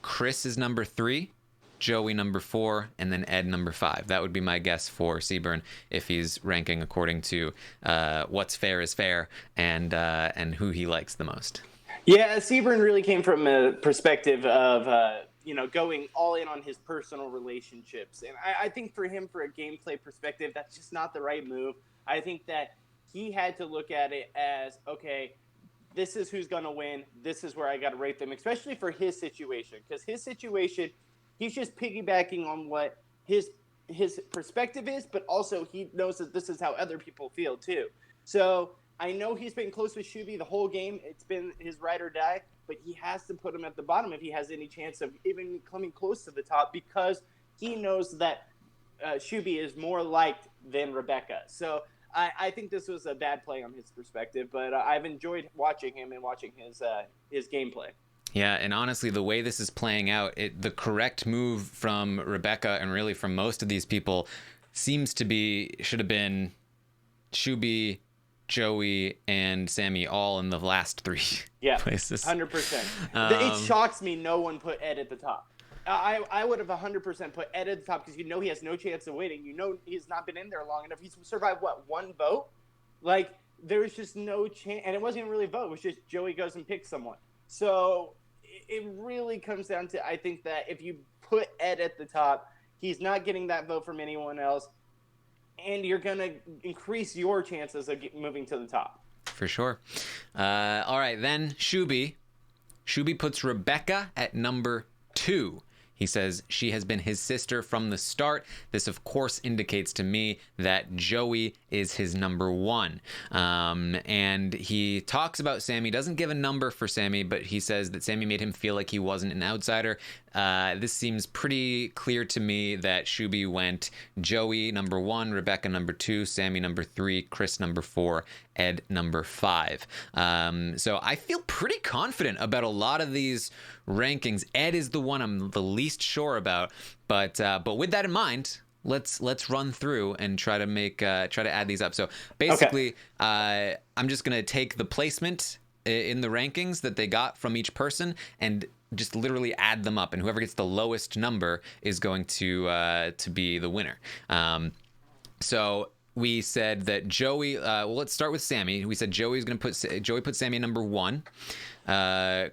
Chris is number 3. Joey number 4, and then Ed number 5. That would be my guess for Seaburn if he's ranking according to what's fair is fair and who he likes the most. Yeah, Seaburn really came from a perspective of going all in on his personal relationships, and I think for him, for a gameplay perspective, that's just not the right move. I think that he had to look at it as, okay, this is who's going to win. This is where I got to rate them, especially for his situation, because his situation, he's just piggybacking on what his perspective is, but also he knows that this is how other people feel too. So I know he's been close with Shuby the whole game. It's been his ride or die, but he has to put him at the bottom if he has any chance of even coming close to the top, because he knows that Shuby is more liked than Rebecca. So I think this was a bad play on his perspective, but I've enjoyed watching him and watching his gameplay. Yeah, and honestly, the way this is playing out, the correct move from Rebecca and really from most of these people should have been Shuby, Joey, and Sammy all in the last 3 places. 100%. It shocks me no one put Ed at the top. I would have 100% put Ed at the top because he has no chance of winning. He's not been in there long enough. He's survived, 1 vote? Like, there's just no chance. And it wasn't even really a vote. It was just Joey goes and picks someone. So it really comes down to, I think that if you put Ed at the top, he's not getting that vote from anyone else, and you're going to increase your chances of moving to the top. For sure. All right, then Shuby. Shuby puts Rebecca at number 2. He says she has been his sister from the start. This, of course, indicates to me that Joey is his number 1. And he talks about Sammy, doesn't give a number for Sammy, but he says that Sammy made him feel like he wasn't an outsider. This seems pretty clear to me that Shuby went Joey number 1, Rebecca number 2, Sammy number 3, Chris number 4, Ed number 5. So I feel pretty confident about a lot of these rankings. Ed is the one I'm the least sure about, but with that in mind, let's run through and try to add these up. So basically, okay. I'm just gonna take the placement in the rankings that they got from each person and just literally add them up, and whoever gets the lowest number is going to be the winner. So we said that Joey. Let's start with Sammy. We said Joey put Sammy number 1.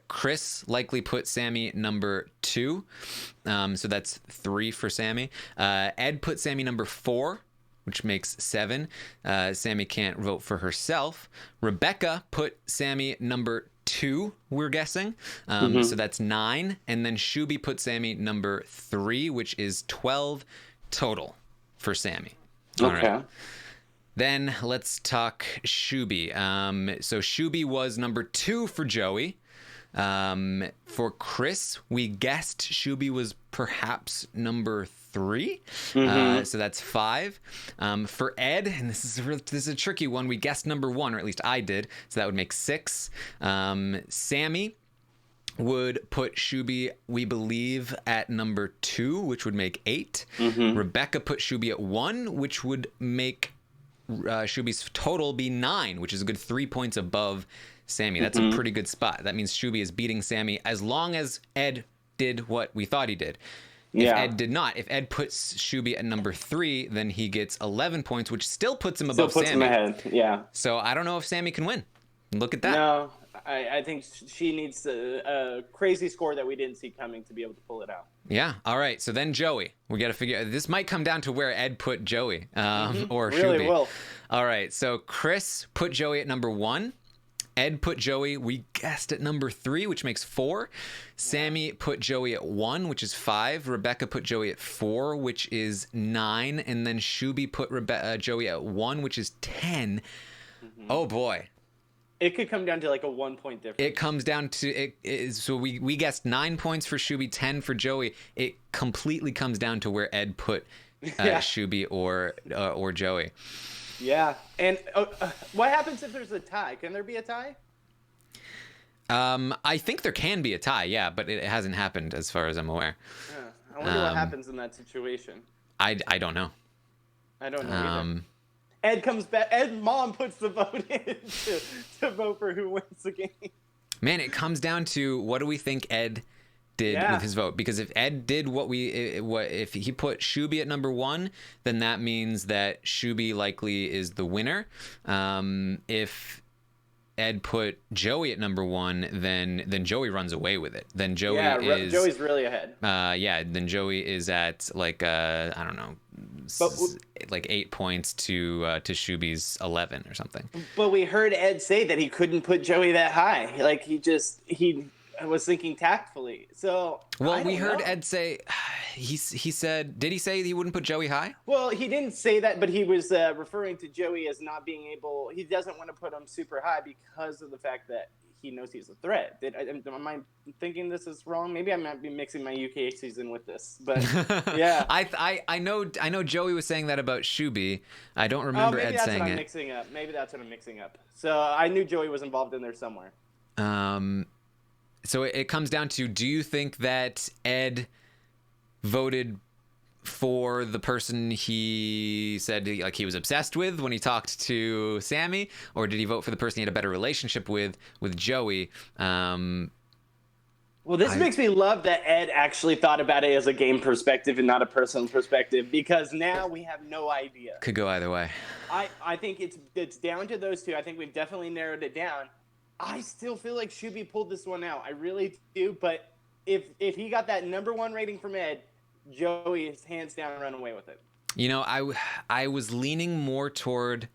Chris likely put Sammy number 2. So that's 3 for Sammy. Ed put Sammy number 4, which makes 7. Sammy can't vote for herself. Rebecca put Sammy number 2, we're guessing. So that's 9. And then Shuby put Sammy number 3, which is 12 total for Sammy. All right. Then let's talk Shuby. So Shuby was number 2 for Joey. For Chris, we guessed Shuby was perhaps number 3. So that's 5. For Ed, and this is a tricky one, we guessed number 1, or at least I did. So that would make 6. Sammy would put Shuby, we believe, at number 2, which would make 8. Rebecca put Shuby at 1, which would make Shuby's total be 9, which is a good 3 points above Sammy. That's a pretty good spot. That means Shuby is beating Sammy as long as Ed did what we thought he did. If Ed did not, if Ed puts Shuby at number 3, then he gets 11 points, which still puts him above Sammy. Him ahead, yeah. So I don't know if Sammy can win. Look at that. No, I think she needs a crazy score that we didn't see coming to be able to pull it out. Yeah. All right. So then Joey, we got to figure. This might come down to where Ed put Joey, or really Shuby. Will. All right. So Chris put Joey at number 1. Ed put Joey, we guessed, at number 3, which makes 4. Sammy put Joey at 1, which is 5. Rebecca put Joey at 4, which is 9. And then Shuby put Joey at 1, which is 10. Oh boy. It could come down to like a 1 point difference. It comes down to so we guessed 9 points for Shuby, 10 for Joey. It completely comes down to where Ed put Shuby or Joey. Yeah. And what happens if there's a tie? Can there be a tie? I think there can be a tie, yeah, but it hasn't happened as far as I'm aware. I wonder what happens in that situation. I don't know. I don't know either. Ed comes back. Ed's mom puts the vote in to vote for who wins the game. Man, it comes down to what do we think Ed did with his vote? Because if Ed did if he put Shuby at number 1, then that means that Shuby likely is the winner. If Ed put Joey at number 1, then Joey runs away with it. Then Joey's really ahead. Then Joey is at like I don't know, like 8 points to Shuby's 11 or something. But we heard Ed say that he couldn't put Joey that high. Like he was thinking tactfully. So we heard Ed say he said, did he say he wouldn't put Joey high? Well, he didn't say that, but he was referring to Joey as not being able. He doesn't want to put him super high because of the fact that he knows he's a threat. Am I thinking this is wrong? Maybe I might be mixing my UK season with this, but yeah. I know Joey was saying that about Shuby. I don't remember Ed saying it. Maybe that's what I'm mixing up. So I knew Joey was involved in there somewhere. So it comes down to, do you think that Ed voted for the person he said he was obsessed with when he talked to Sammy, or did he vote for the person he had a better relationship with Joey? Well, this makes me love that Ed actually thought about it as a game perspective and not a personal perspective, because now we have no idea. Could go either way. I think it's down to those two. I think we've definitely narrowed it down. I still feel like Shuby pulled this one out. I really do. But if he got that number 1 rating from Ed, Joey is hands down run away with it. You know, I was leaning more toward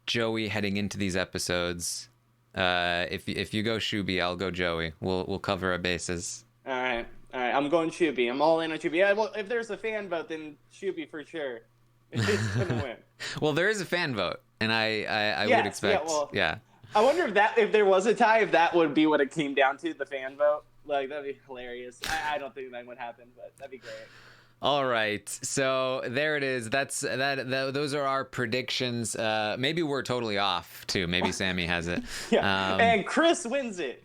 Joey heading into these episodes. If you go Shuby, I'll go Joey. We'll cover our bases. All right. I'm going Shuby. I'm all in on Shuby. Yeah, well, if there's a fan vote, then Shuby for sure. It's gonna win. Well, there is a fan vote, and I would expect. Yeah. I wonder if there was a tie, if that would be what it came down to, the fan vote. Like, that'd be hilarious. I don't think that would happen, but that'd be great. All right, so there it is. Those are our predictions. Maybe we're totally off too. Maybe Sammy has it. Yeah. And Chris wins it.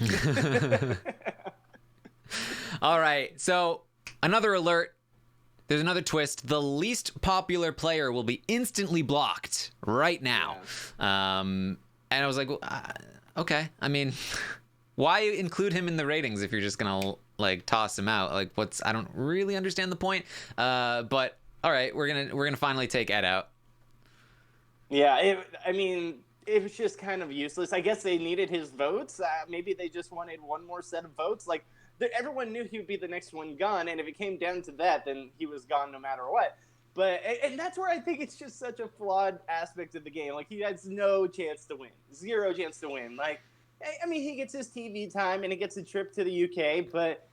All right, so another alert. There's another twist. The least popular player will be instantly blocked right now. Yeah. And I was like, well, okay. I mean, why include him in the ratings if you're just gonna toss him out? I don't really understand the point. But all right, we're gonna finally take Ed out. Yeah, it was just kind of useless. I guess they needed his votes. Maybe they just wanted one more set of votes. Everyone knew he would be the next one gone, and if it came down to that, then he was gone no matter what. And that's where I think it's just such a flawed aspect of the game. He has no chance to win. 0 chance to win. He gets his TV time and he gets a trip to the UK, but,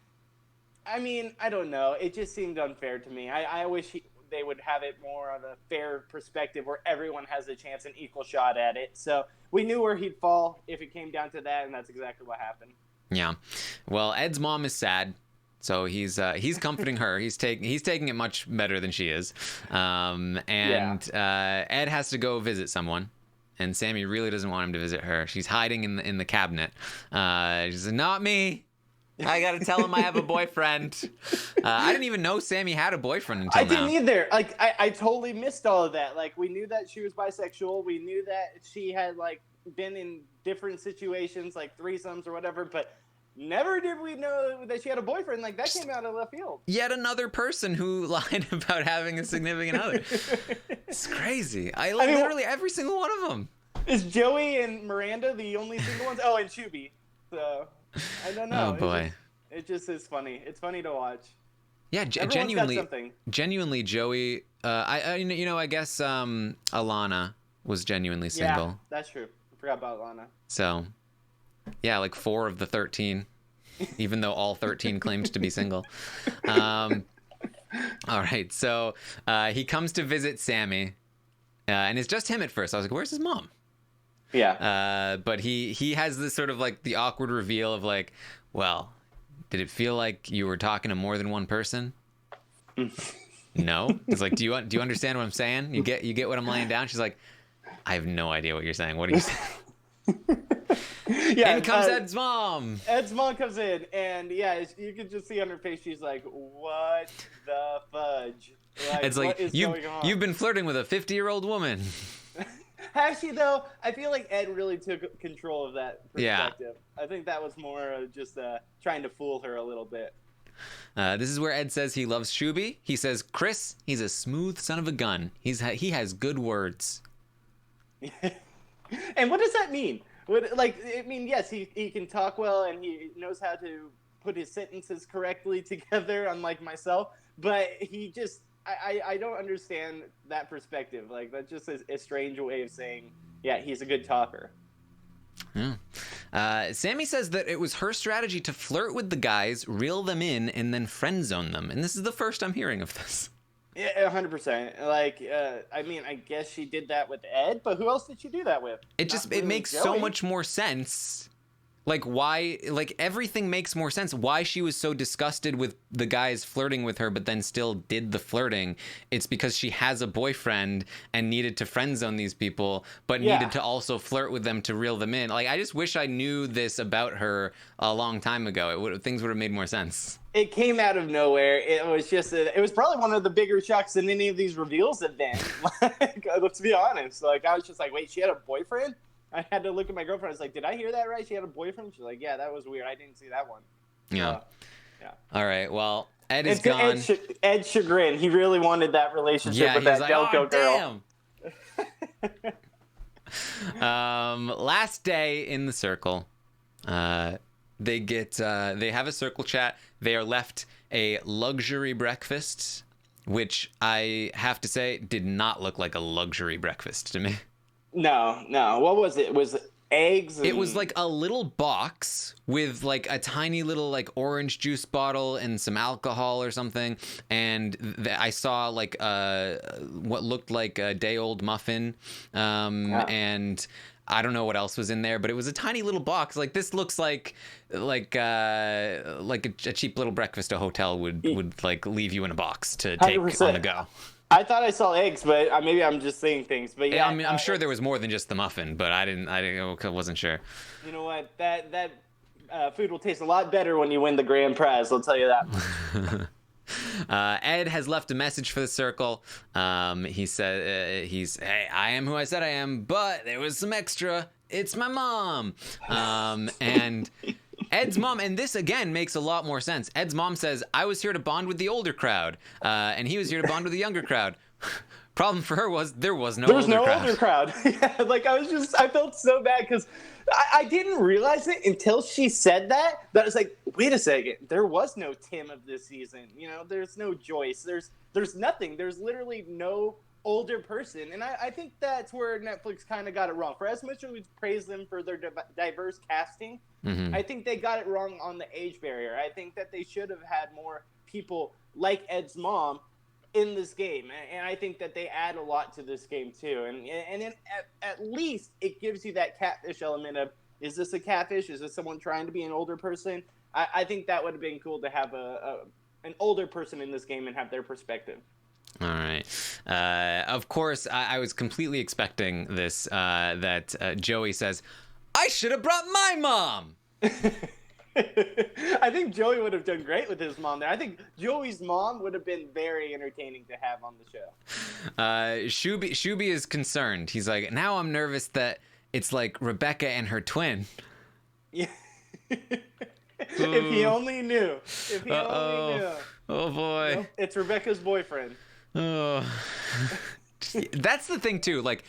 I don't know. It just seemed unfair to me. I wish they would have it more on a fair perspective where everyone has a chance, an equal shot at it. So we knew where he'd fall if it came down to that, and that's exactly what happened. Yeah. Well, Ed's mom is sad. So he's comforting her. He's taking it much better than she is. Ed has to go visit someone, and Sammy really doesn't want him to visit her. She's hiding in the cabinet. She's like, not me. I gotta tell him I have a boyfriend. I didn't even know Sammy had a boyfriend until now. I didn't either. I totally missed all of that. We knew that she was bisexual. We knew that she had been in different situations, threesomes or whatever, but never did we know that she had a boyfriend. That came out of left field. Yet another person who lied about having a significant other. It's crazy. Literally every single one of them. Is Joey and Miranda the only single ones? Oh, and Shuby. So I don't know. Oh boy. It just is funny. It's funny to watch. Yeah, genuinely, Joey. I guess Alana was genuinely single. Yeah, that's true. I forgot about Alana. So. Yeah, 4 of the 13, even though all 13 claimed to be single. All right, so he comes to visit Sammy, and it's just him at first. I was like, where's his mom? But he has this sort of like the awkward reveal of like, well, did it feel like you were talking to more than one person? No. It's like, do you understand what I'm saying? You get what I'm laying down? She's like, I have no idea what you're saying. What are you saying? Yeah, in comes Ed's mom. Ed's mom comes in, and yeah, you can just see on her face, she's like, what the fudge? Like, It's like, you've been flirting with a 50-year-old woman. Has she, though? I feel like Ed really took control of that perspective. Yeah. I think that was more just trying to fool her a little bit. This is where Ed says he loves Shuby. He says, Chris, he's a smooth son of a gun. He has good words. And what does that mean? Yes, he can talk well and he knows how to put his sentences correctly together, unlike myself. But he just, I don't understand that perspective. Like, that's just a strange way of saying, yeah, he's a good talker. Yeah. Sammy says that it was her strategy to flirt with the guys, reel them in, and then friend zone them. And this is the first I'm hearing of this. Yeah, 100%. Like, I guess she did that with Ed, but who else did she do that with? It makes Joey. So much more sense. Like, why, like, everything makes more sense. Why she was so disgusted with the guys flirting with her, but then still did the flirting. It's because she has a boyfriend and needed to friend zone these people, but needed to also flirt with them to reel them in. Like, I just wish I knew this about her a long time ago. Things would have made more sense. It came out of nowhere. It was just, it was probably one of the bigger shocks than any of these reveals have been. Like, let's be honest. Like, I was just like, wait, she had a boyfriend? I had to look at my girlfriend. I was like, did I hear that right? She had a boyfriend? She's like, yeah, that was weird. I didn't see that one. Yeah. All right. Well, Ed is gone. Ed chagrin. He really wanted that relationship with that Delco girl. Damn. Last day in the circle. They have a circle chat. They are left a luxury breakfast, which I have to say did not look like a luxury breakfast to me. No. What was it? Was it eggs? It was like a little box with like a tiny little like orange juice bottle and some alcohol or something. And I saw like what looked like a day-old muffin. And I don't know what else was in there, but it was a tiny little box. Like, this looks like a cheap little breakfast a hotel would like leave you in a box to take 100%. On the go. I thought I saw eggs, but maybe I'm just saying things. But yeah, I mean, I'm sure there was more than just the muffin, but I wasn't sure. You know what? That food will taste a lot better when you win the grand prize. I'll tell you that much. Ed has left a message for the circle. He said, hey, I am who I said I am, but there was some extra. It's my mom. And Ed's mom, and this again makes a lot more sense. Ed's mom says, I was here to bond with the older crowd, and he was here to bond with the younger crowd. Problem for her was there was no older crowd. Yeah, like I felt so bad because I didn't realize it until she said that. But I was like, wait a second, there was no Tim of this season. You know, there's no Joyce. There's nothing. There's literally no older person. And I think that's where Netflix kind of got it wrong. For as much as we praise them for their diverse casting, I think they got it wrong on the age barrier. I think that they should have had more people like Ed's mom in this game, and I think that they add a lot to this game too. And then at least it gives you that catfish element of, is this a catfish? Is this someone trying to be an older person? I think that would have been cool to have an older person in this game and have their perspective. All right. Of course, I was completely expecting this, that Joey says, I should have brought my mom. I think Joey would have done great with his mom there. I think Joey's mom would have been very entertaining to have on the show. Shuby is concerned. He's like, now I'm nervous that it's like Rebecca and her twin. Yeah. If he only knew. If he only knew. Oh, boy. Nope, it's Rebecca's boyfriend. Oh. That's the thing, too. Like,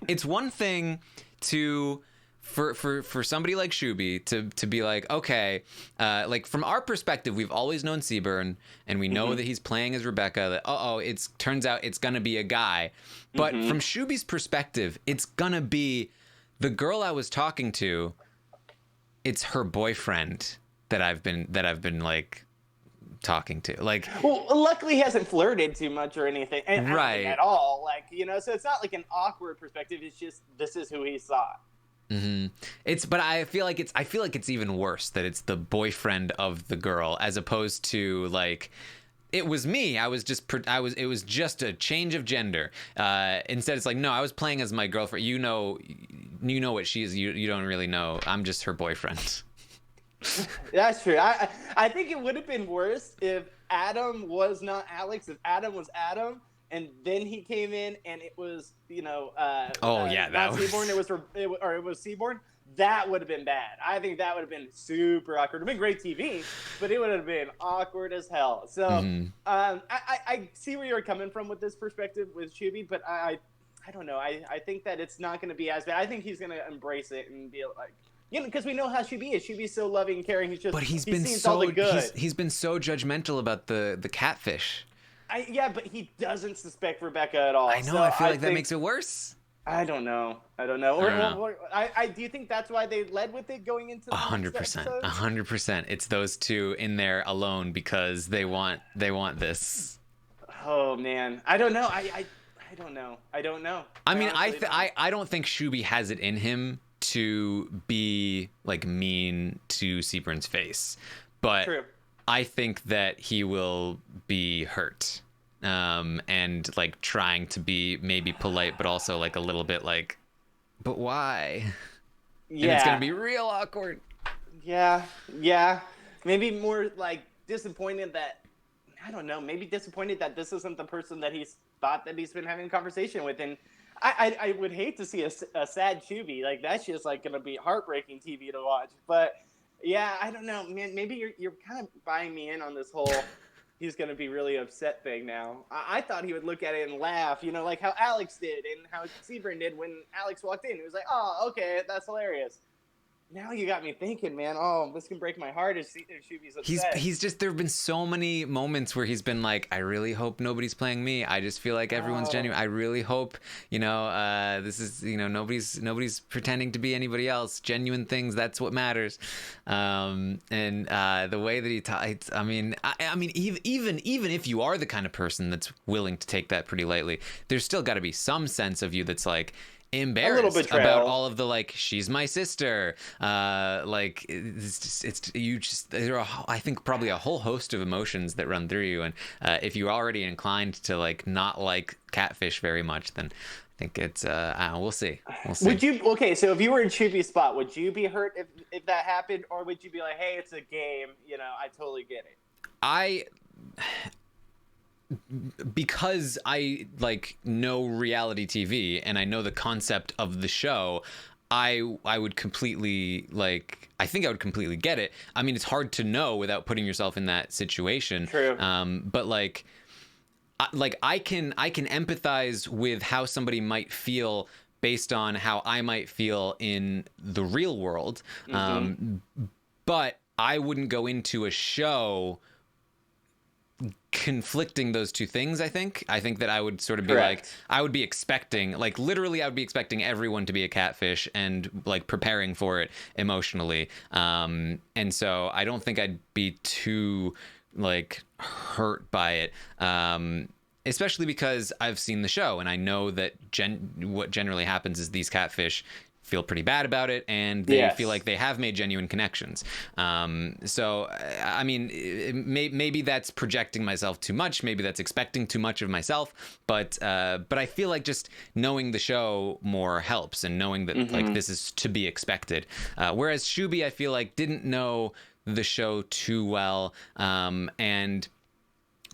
it's one thing to... For somebody like Shuby to be like, okay, like from our perspective, we've always known Seaburn, and we know that he's playing as Rebecca. That it turns out it's gonna be a guy, but from Shuby's perspective, it's gonna be the girl I was talking to. It's her boyfriend that I've been like talking to. Like, well, luckily he hasn't flirted too much or anything, right? At all, like, you know. So it's not like an awkward perspective. It's just this is who he saw. But I feel like it's even worse that it's the boyfriend of the girl as opposed to like it was me. It was just a change of gender. Instead, it's like, no, I was playing as my girlfriend. You know what she is. You don't really know. I'm just her boyfriend. That's true. I think it would have been worse if Adam was not Alex. If Adam was Adam, and then he came in, and it was not Seaborn. It was Seaborn. That would have been bad. I think that would have been super awkward. It would have been great TV, but it would have been awkward as hell. So I see where you're coming from with this perspective with Shuby, but I don't know. I think that it's not going to be as bad. I think he's going to embrace it and be like, because we know how Shuby is. Shuby's so loving and caring. But he's been so judgmental about the catfish. But he doesn't suspect Rebecca at all. I know. So I feel like that makes it worse. I don't know. Or do you think that's why they led with it going into the 100%? 100%. It's those two in there alone because they want this. Oh man, I don't know. I don't know. I mean, I don't think Shuby has it in him to be like mean to Seaburn's face, but True. I think that he will be hurt. And like trying to be maybe polite, but also like a little bit like, but why? Yeah. And it's going to be real awkward. Yeah. Maybe more like disappointed that, I don't know, maybe disappointed that this isn't the person that he's thought that he's been having a conversation with. And I would hate to see a sad Shuby. Like that's just like going to be heartbreaking TV to watch. But yeah, I don't know, man, maybe you're kind of buying me in on this whole he's going to be really upset thing now. I thought he would look at it and laugh, like how Alex did and how Seaburn did when Alex walked in. He was like, oh, okay, that's hilarious. Now you got me thinking, man, this can break my heart if Shuby's upset. He's just, there have been so many moments where he's been like, I really hope nobody's playing me. I just feel like everyone's genuine. I really hope, this is, nobody's pretending to be anybody else. Genuine things, that's what matters. And the way that he talks, I mean, even if you are the kind of person that's willing to take that pretty lightly, there's still got to be some sense of you that's like, embarrassed about all of the like she's my sister like there are I think probably a whole host of emotions that run through you, and if you're already inclined to like not like catfish very much, then I think it's we'll see. Would you so if you were in Shuby's spot, would you be hurt if that happened, or would you be like, hey, it's a game, I totally get it? Because I like know reality TV and I know the concept of the show, I would completely I think I would completely get it. I mean, it's hard to know without putting yourself in that situation. True. But I can empathize with how somebody might feel based on how I might feel in the real world. But I wouldn't go into a show conflicting those two things. I think that I would sort of be Correct. like, I would be expecting, like literally I would be expecting everyone to be a catfish and like preparing for it emotionally. And so I don't think I'd be too like hurt by it. Especially because I've seen the show and I know that what generally happens is these catfish feel pretty bad about it, and they feel like they have made genuine connections. So, I mean, maybe that's projecting myself too much. Maybe that's expecting too much of myself. But I feel like just knowing the show more helps, and knowing that like this is to be expected. Whereas Shuby, I feel like didn't know the show too well, and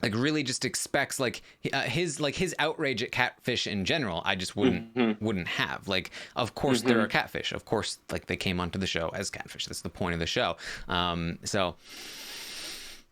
like really just expects like his outrage at catfish in general. I just wouldn't have. Like, of course there are catfish. Of course, like they came onto the show as catfish. That's the point of the show. So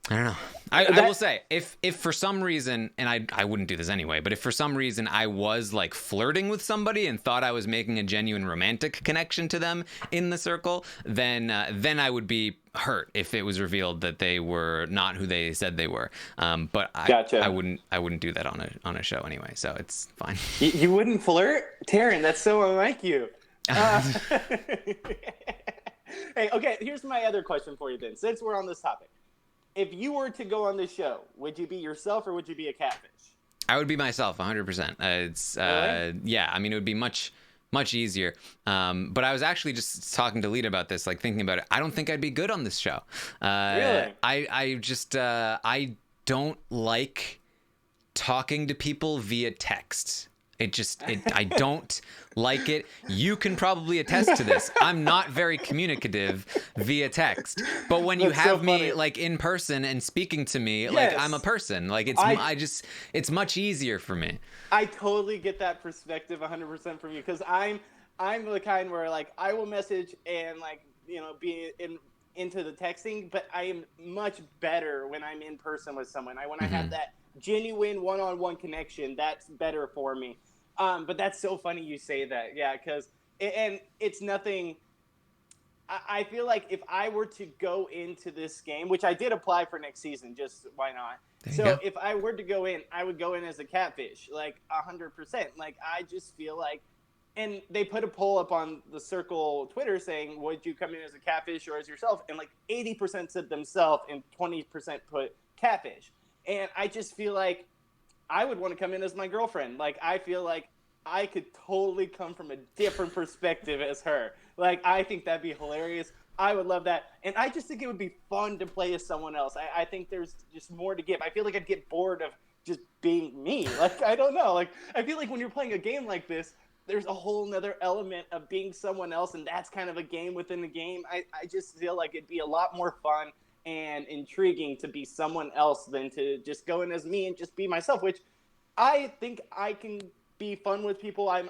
I don't know. I will say, if for some reason, and I wouldn't do this anyway, but if for some reason I was like flirting with somebody and thought I was making a genuine romantic connection to them in the circle, then I would be hurt if it was revealed that they were not who they said they were. But Gotcha. I wouldn't do that on a show anyway, so it's fine. You wouldn't flirt, Taran? That's so unlike you. Hey, okay. Here's my other question for you then. Since we're on this topic. If you were to go on this show, would you be yourself or would you be a catfish? I would be myself, 100%. It's really? Yeah. I mean, it would be much much easier. But I was actually just talking to Lita about this, like thinking about it. I don't think I'd be good on this show. Really? I don't like talking to people via text. I don't like it. You can probably attest to this. I'm not very communicative via text. But when you have me like in person and speaking to me, like I'm a person. Like it's much easier for me. I totally get that perspective 100% from you, because I'm the kind where like I will message and like, you know, be into the texting, but I am much better when I'm in person with someone. When I have that genuine one-on-one connection, that's better for me. But that's so funny you say that. Yeah, because and it's nothing. I feel like if I were to go into this game, which I did apply for next season, just why not? So if I were to go in, I would go in as a catfish, like 100%. Like I just feel like, and they put a poll up on the Circle Twitter saying, would you come in as a catfish or as yourself? And like 80% said themselves and 20% put catfish. And I just feel like I would want to come in as my girlfriend. Like, I feel like I could totally come from a different perspective as her. Like, I think that'd be hilarious. I would love that. And I just think it would be fun to play as someone else. I think there's just more to give. I feel like I'd get bored of just being me. Like, I don't know. Like, I feel like when you're playing a game like this, there's a whole nother element of being someone else, and that's kind of a game within the game. I just feel like it'd be a lot more fun and intriguing to be someone else than to just go in as me and just be myself, which I think I can be fun with people. I'm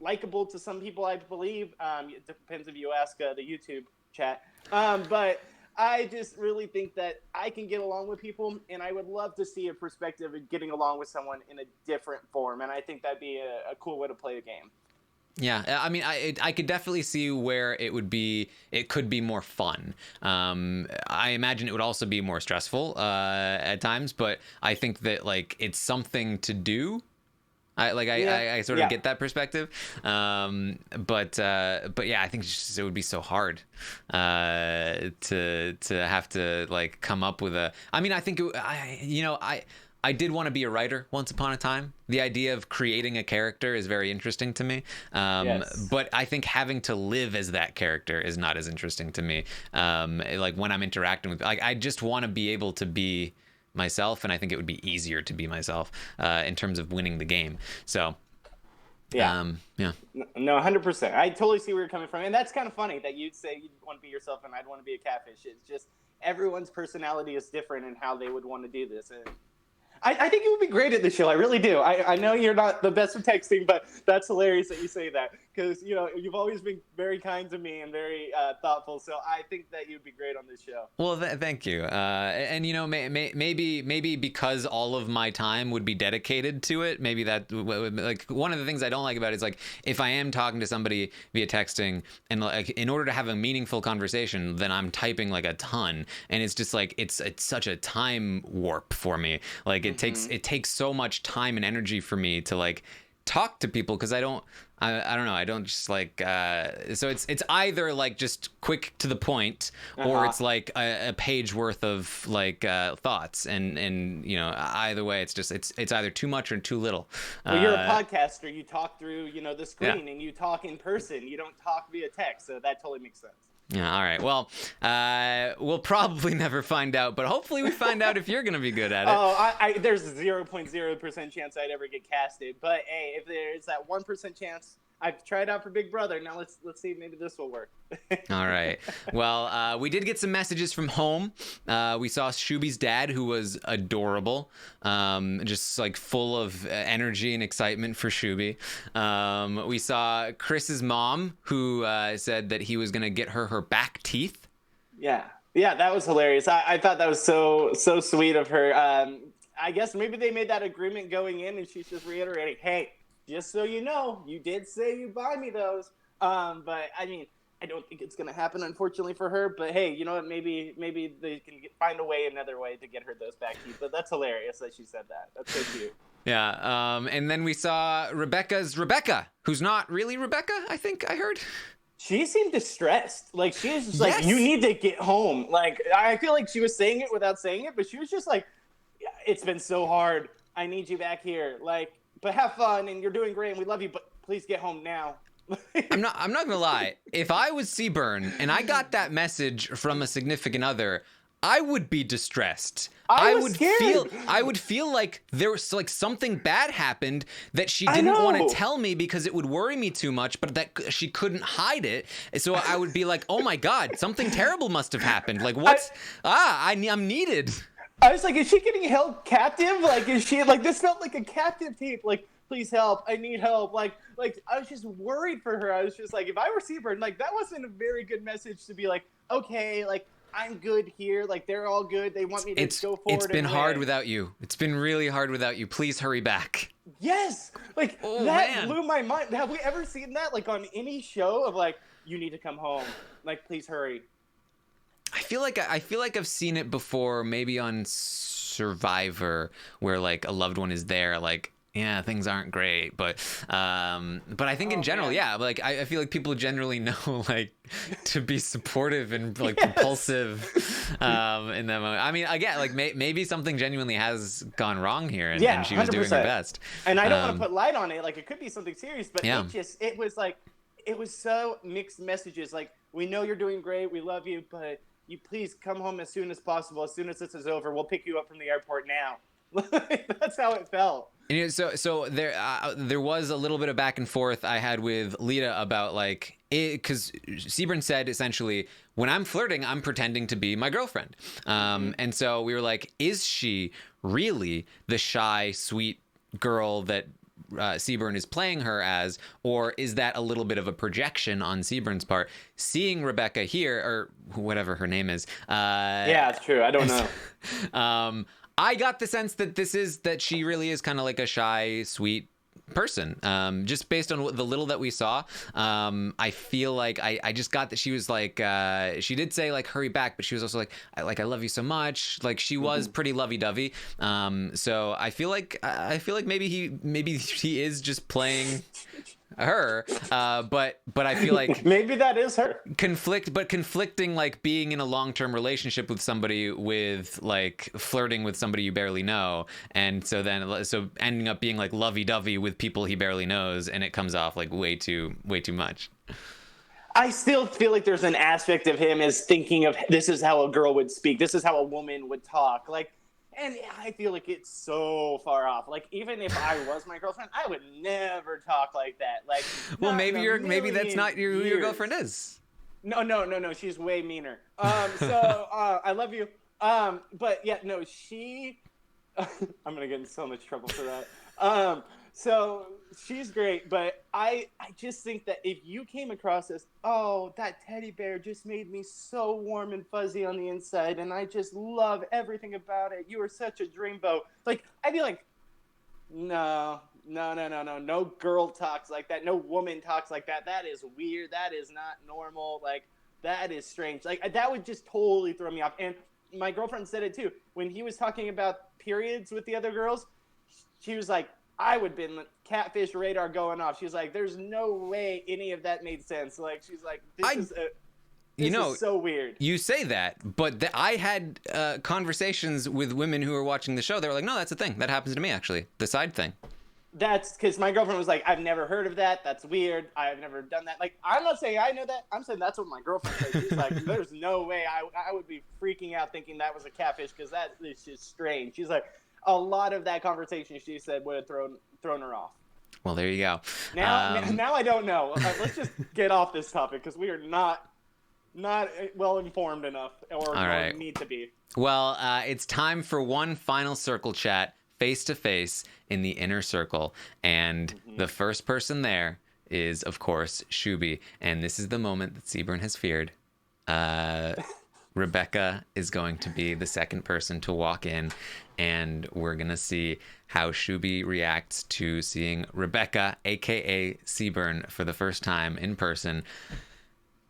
likable to some people, I believe. It depends if you ask the YouTube chat. But I just really think that I can get along with people, and I would love to see a perspective of getting along with someone in a different form. And I think that'd be a cool way to play the game. Yeah, I mean, I could definitely see where it could be more fun. I imagine it would also be more stressful at times, but I think that like it's something to do. I sort of get that perspective, but yeah, I think it would be so hard to have to like come up with a. I mean, I think I did want to be a writer once upon a time. The idea of creating a character is very interesting to me. But I think having to live as that character is not as interesting to me. Like when I'm interacting with, like, I just want to be able to be myself, and I think it would be easier to be myself in terms of winning the game. So, no, 100%. I totally see where you're coming from, and that's kind of funny that you'd say you'd want to be yourself, and I'd want to be a catfish. It's just everyone's personality is different in how they would want to do this, and I think it would be great at the show. I really do. I know you're not the best with texting, but that's hilarious that you say that, because you know you've always been very kind to me and very thoughtful. So I think that you'd be great on this show. Well, thank you. And you know, maybe because all of my time would be dedicated to it, maybe that like one of the things I don't like about it is like if I am talking to somebody via texting and like in order to have a meaningful conversation, then I'm typing like a ton, and it's just like it's such a time warp for me. Like it takes so much time and energy for me to like talk to people, because I don't know, I don't just like so it's either like just quick to the point, or it's like a page worth of like thoughts, and you know, either way it's either too much or too little. Well, you're a podcaster, you talk through, you know, the screen, and you talk in person, you don't talk via text, so that totally makes sense. Yeah, all right. Well, we'll probably never find out, but hopefully we find out if you're going to be good at it. Oh, there's 0.0% chance I'd ever get casted. But, hey, if there's that 1% chance, I've tried out for Big Brother. Now let's see if maybe this will work. All right. Well, we did get some messages from home. We saw Shuby's dad, who was adorable, just like full of energy and excitement for Shuby. We saw Chris's mom, who said that he was going to get her back teeth. Yeah, that was hilarious. I thought that was so sweet of her. I guess maybe they made that agreement going in, and she's just reiterating, hey, just so you know, you did say you'd buy me those. But I mean, I don't think it's going to happen, unfortunately, for her. But hey, you know what? Maybe they can find another way to get her those back teeth. But that's hilarious that she said that. That's so cute. Yeah. And then we saw Rebecca, who's not really Rebecca, I think I heard. She seemed distressed. Like, she was just like, you need to get home. Like, I feel like she was saying it without saying it, but she was just like, it's been so hard. I need you back here. Like, but have fun, and you're doing great, and we love you, but please get home now. I'm not gonna lie. If I was Seaburn and I got that message from a significant other, I would be distressed. I was scared. I would feel like there was like something bad happened that she I didn't want know. to tell me because it would worry me too much, but that she couldn't hide it. So I would be like, "Oh my God, something terrible must have happened. Like what's I'm needed." I was like, is she getting held captive? Like, is she like this felt like a captive tape? Like, please help, I need help. Like I was just worried for her. I was just like, if I were Seaburn, like that wasn't a very good message to be like, okay, like I'm good here. Like they're all good. They want me to go forward. It's been and hard win. without you. It's been really hard without you. Please hurry back. Yes, like Oh, that man. blew my mind. Have we ever seen that like on any show of like you need to come home? Like please hurry. I feel like I've seen it before, maybe on Survivor, where like a loved one is there, like yeah, things aren't great, but I think in general, man. yeah, like I feel like people generally know like to be supportive and like propulsive in that moment. I mean, again, like maybe something genuinely has gone wrong here, and she was doing her 100%. best. And I don't want to put light on it, like it could be something serious, but Yeah. it was so mixed messages. Like we know you're doing great, we love you, but you please come home as soon as possible. As soon as this is over, we'll pick you up from the airport now. That's how it felt. And so there was a little bit of back and forth I had with Lita about like because Seaburn said essentially, when I'm flirting, I'm pretending to be my girlfriend. And so we were like, is she really the shy, sweet girl that Seaburn is playing her as, or is that a little bit of a projection on Seaburn's part? Seeing Rebecca here, or whatever her name is. Yeah, it's true. I don't know. I got the sense that she really is kind of like a shy, sweet person. Just based on the little that we saw, I feel like I just got that she was like she did say like hurry back, but she was also like I love you so much. Like she was pretty lovey-dovey. So I feel like maybe he is just playing her, but I feel like maybe that is her. conflicting like being in a long-term relationship with somebody with like flirting with somebody you barely know, and so ending up being like lovey-dovey with people he barely knows, and it comes off like way too much. I still feel like there's an aspect of him as thinking of this is how a girl would speak, this is how a woman would talk, like. And I feel like it's so far off. Like even if I was my girlfriend, I would never talk like that. Like, well, maybe that's not who your girlfriend is. No. She's way meaner. So I love you. But yeah, no, she. I'm gonna get in so much trouble for that. So she's great, but I just think that if you came across as, oh, that teddy bear just made me so warm and fuzzy on the inside, and I just love everything about it. You are such a dreamboat. Like, I'd be like, no girl talks like that. No woman talks like that. That is weird. That is not normal. Like, that is strange. Like, that would just totally throw me off. And my girlfriend said it too. When he was talking about periods with the other girls, she was like, I would have been catfish radar going off. She's like, there's no way any of that made sense. Like, she's like, this is so weird. You say that, but I had conversations with women who were watching the show. They were like, no, that's a thing. That happens to me, actually. The side thing. That's because my girlfriend was like, I've never heard of that. That's weird. I've never done that. Like, I'm not saying I know that. I'm saying that's what my girlfriend said. She's like, there's no way I would be freaking out thinking that was a catfish because that is just strange. She's like, a lot of that conversation, she said, would have thrown her off. Well, there you go. Now I don't know. Let's just get off this topic because we are not well informed enough or need to be. Well, it's time for one final circle chat face to face in the inner circle, and the first person there is, of course, Shuby, and this is the moment that Seaburn has feared. Rebecca is going to be the second person to walk in, and we're going to see how Shuby reacts to seeing Rebecca, aka Seaburn, for the first time in person.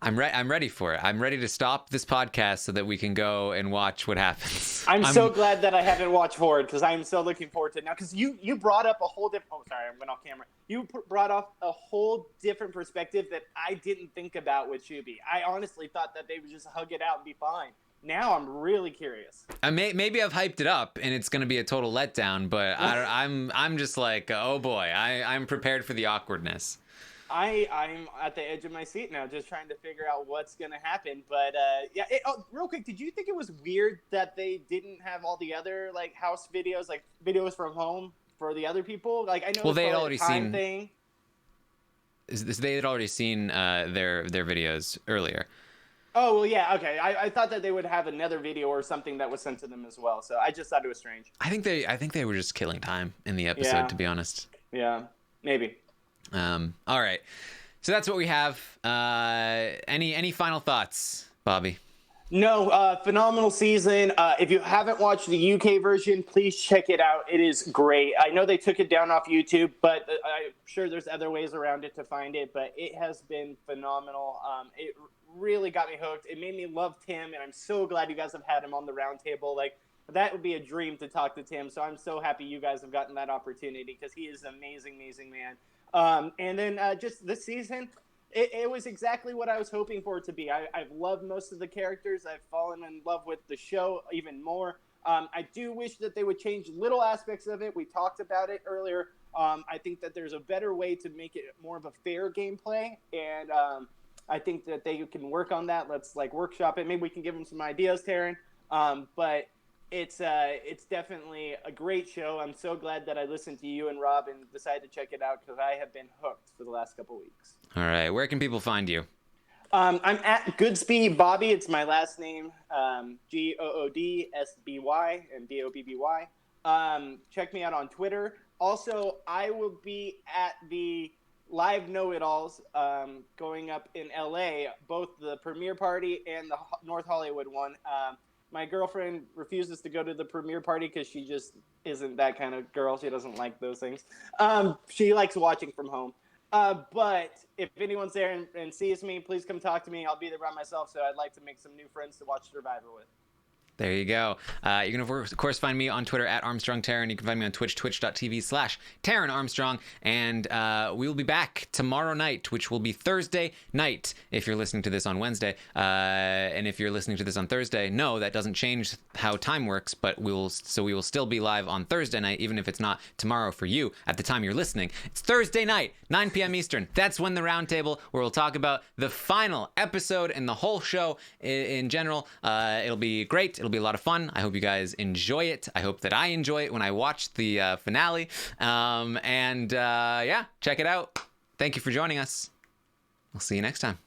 I'm ready for it. I'm ready to stop this podcast so that we can go and watch what happens. I'm so glad that I haven't watched forward because I'm so looking forward to it now. Because you brought up a whole different. Oh, sorry, I went off camera. You brought up a whole different perspective that I didn't think about with Shuby. I honestly thought that they would just hug it out and be fine. Now I'm really curious. Maybe I've hyped it up and it's going to be a total letdown, but I'm just like, oh boy, I'm prepared for the awkwardness. I'm at the edge of my seat now, just trying to figure out what's gonna happen. But yeah. Real quick, did you think it was weird that they didn't have all the other like house videos, like videos from home for the other people? Like I know Well, it's they had probably already a time seen. thing. They had already seen their videos earlier. Oh well, yeah, okay. I thought that they would have another video or something that was sent to them as well. So I just thought it was strange. I think they were just killing time in the episode, Yeah, to be honest. yeah, maybe. All right, so that's what we have. Any final thoughts, Bobby? No, phenomenal season. If you haven't watched the UK version, please check it out. It is great. I know they took it down off YouTube, but I'm sure there's other ways around it to find it. But it has been phenomenal. It really got me hooked. It made me love Tim, and I'm so glad you guys have had him on the roundtable. Like that would be a dream to talk to Tim. So I'm so happy you guys have gotten that opportunity because he is an amazing, amazing man. And then just this season. It was exactly what I was hoping for it to be. I've loved most of the characters. I've fallen in love with the show even more. I do wish that they would change little aspects of it. We talked about it earlier. I think that there's a better way to make it more of a fair gameplay, and I think that they can work on that. Let's like workshop it. Maybe we can give them some ideas, Taran. But it's definitely a great show. I'm so glad that I listened to you and Rob and decided to check it out because I have been hooked for the last couple weeks. All right, where can people find you? I'm at Goodsby Bobby. It's my last name, Goodsby and Bobby. Check me out on Twitter. Also, I will be at the Live Know-It-Alls going up in LA, both the premiere party and the North Hollywood one. My girlfriend refuses to go to the premiere party because she just isn't that kind of girl. She doesn't like those things. She likes watching from home. But if anyone's there and sees me, please come talk to me. I'll be there by myself, so I'd like to make some new friends to watch Survivor with. There you go. You can, of course, find me on Twitter at Armstrong Taran. You can find me on Twitch, twitch.tv/Taran Armstrong. And we will be back tomorrow night, which will be Thursday night if you're listening to this on Wednesday. And if you're listening to this on Thursday, no, that doesn't change how time works. But we will still be live on Thursday night, even if it's not tomorrow for you at the time you're listening. It's Thursday night, 9 p.m. Eastern. That's when the roundtable, where we'll talk about the final episode and the whole show in general. It'll be great. It'll be a lot of fun. I hope you guys enjoy it. I hope that I enjoy it when I watch the finale. Yeah, check it out. Thank you for joining us. We'll see you next time.